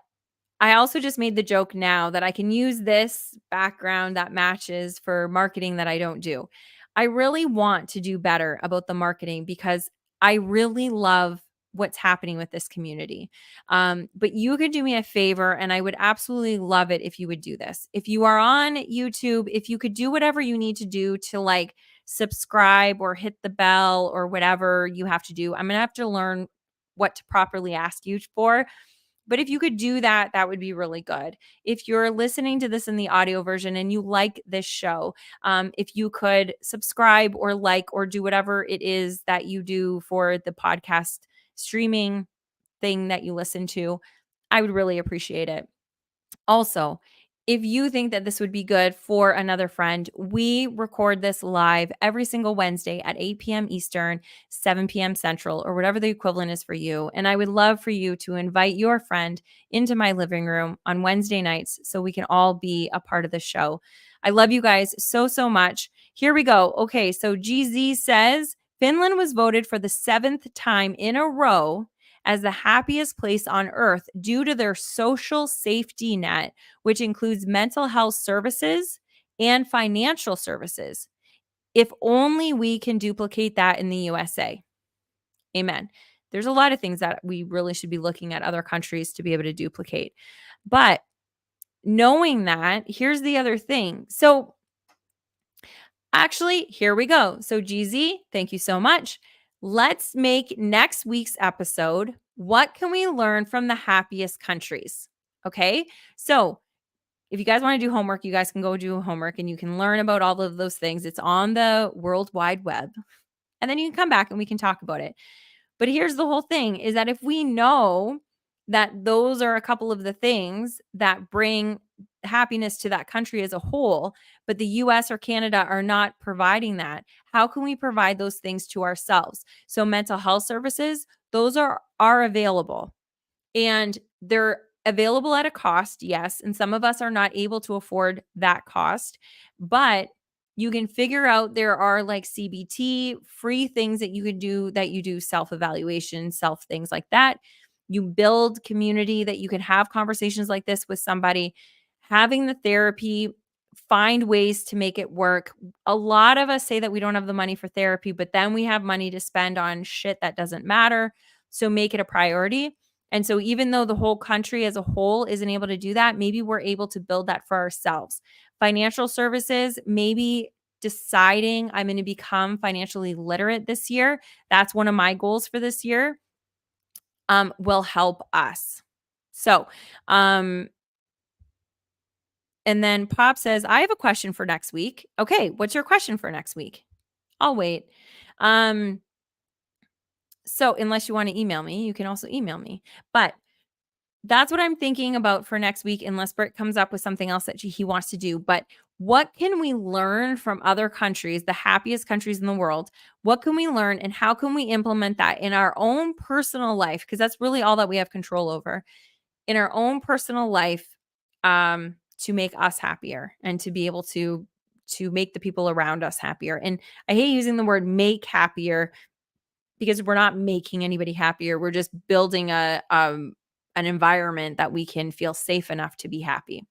I also just made the joke now that I can use this background that matches for marketing that I don't do. I really want to do better about the marketing because I really love what's happening with this community. But you could do me a favor, and I would absolutely love it if you would do this. If you are on YouTube, if you could do whatever you need to do to like subscribe or hit the bell or whatever you have to do, I'm going to have to learn what to properly ask you for. But if you could do that, that would be really good. If you're listening to this in the audio version and you like this show, if you could subscribe or like or do whatever it is that you do for the podcast streaming thing that you listen to, I would really appreciate it. Also, if you think that this would be good for another friend, we record this live every single Wednesday at 8 p.m. Eastern, 7 p.m. Central, or whatever the equivalent is for you. And I would love for you to invite your friend into my living room on Wednesday nights so we can all be a part of the show. I love you guys so, so much. Here we go. Okay, so GZ says Finland was voted for the 7th time in a row as the happiest place on earth due to their social safety net, which includes mental health services and financial services. If only we can duplicate that in the USA. Amen. There's a lot of things that we really should be looking at other countries to be able to duplicate. But knowing that, here's the other thing. So actually, here we go. So GZ, thank you so much. Let's make next week's episode, what can we learn from the happiest countries? Okay. So if you guys want to do homework, you guys can go do homework and you can learn about all of those things. It's on the World Wide Web. And then you can come back and we can talk about it. But here's the whole thing is that if we know that those are a couple of the things that bring happiness to that country as a whole, but the US or Canada are not providing that, how can we provide those things to ourselves? So mental health services, those are available. And they're available at a cost, yes, and some of us are not able to afford that cost, but you can figure out there are like CBT free things that you can do, that you do self-evaluation, self things like that. You build community that you can have conversations like this with somebody, having the therapy, find ways to make it work. A lot of us say that we don't have the money for therapy, but then we have money to spend on shit that doesn't matter. So make it a priority. And so even though the whole country as a whole isn't able to do that, maybe we're able to build that for ourselves. Financial services, maybe deciding I'm going to become financially literate this year. That's one of my goals for this year. Will help us. So, and then Pop says, I have a question for next week. Okay, what's your question for next week? I'll wait. Um, so unless you want to email me, you can also email me. But that's what I'm thinking about for next week, unless Britt comes up with something else that he wants to do. But what can we learn from other countries, the happiest countries in the world? What can we learn and how can we implement that in our own personal life? Because that's really all that we have control over in our own personal life, to make us happier and to be able to make the people around us happier. And I hate using the word make happier because we're not making anybody happier. We're just building an environment that we can feel safe enough to be happy.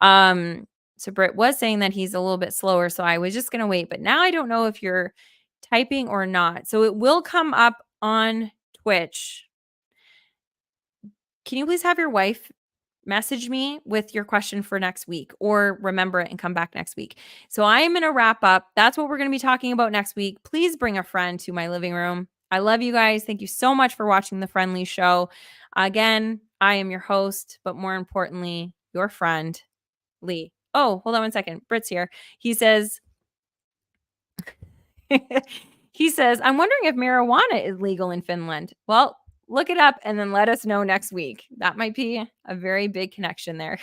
So Britt was saying that he's a little bit slower, so I was just gonna wait. But now I don't know if you're typing or not. So it will come up on Twitch. Can you please have your wife message me with your question for next week or remember it and come back next week? So I am going to wrap up. That's what we're going to be talking about next week. Please bring a friend to my living room. I love you guys. Thank you so much for watching The Friendly Show. Again, I am your host, but more importantly, your friend, Lee. Oh, hold on one second. Britt's here. He says, I'm wondering if marijuana is legal in Finland. Well, look it up and then let us know next week. That might be a very big connection there.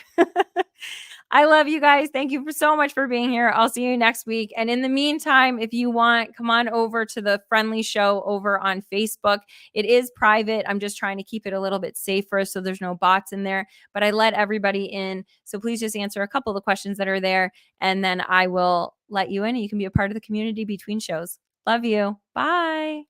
I love you guys. Thank you so much for being here. I'll see you next week. And in the meantime, if you want, come on over to The Friendly Show over on Facebook. It is private. I'm just trying to keep it a little bit safer so there's no bots in there, but I let everybody in. So please just answer a couple of the questions that are there and then I will let you in and you can be a part of the community between shows. Love you. Bye.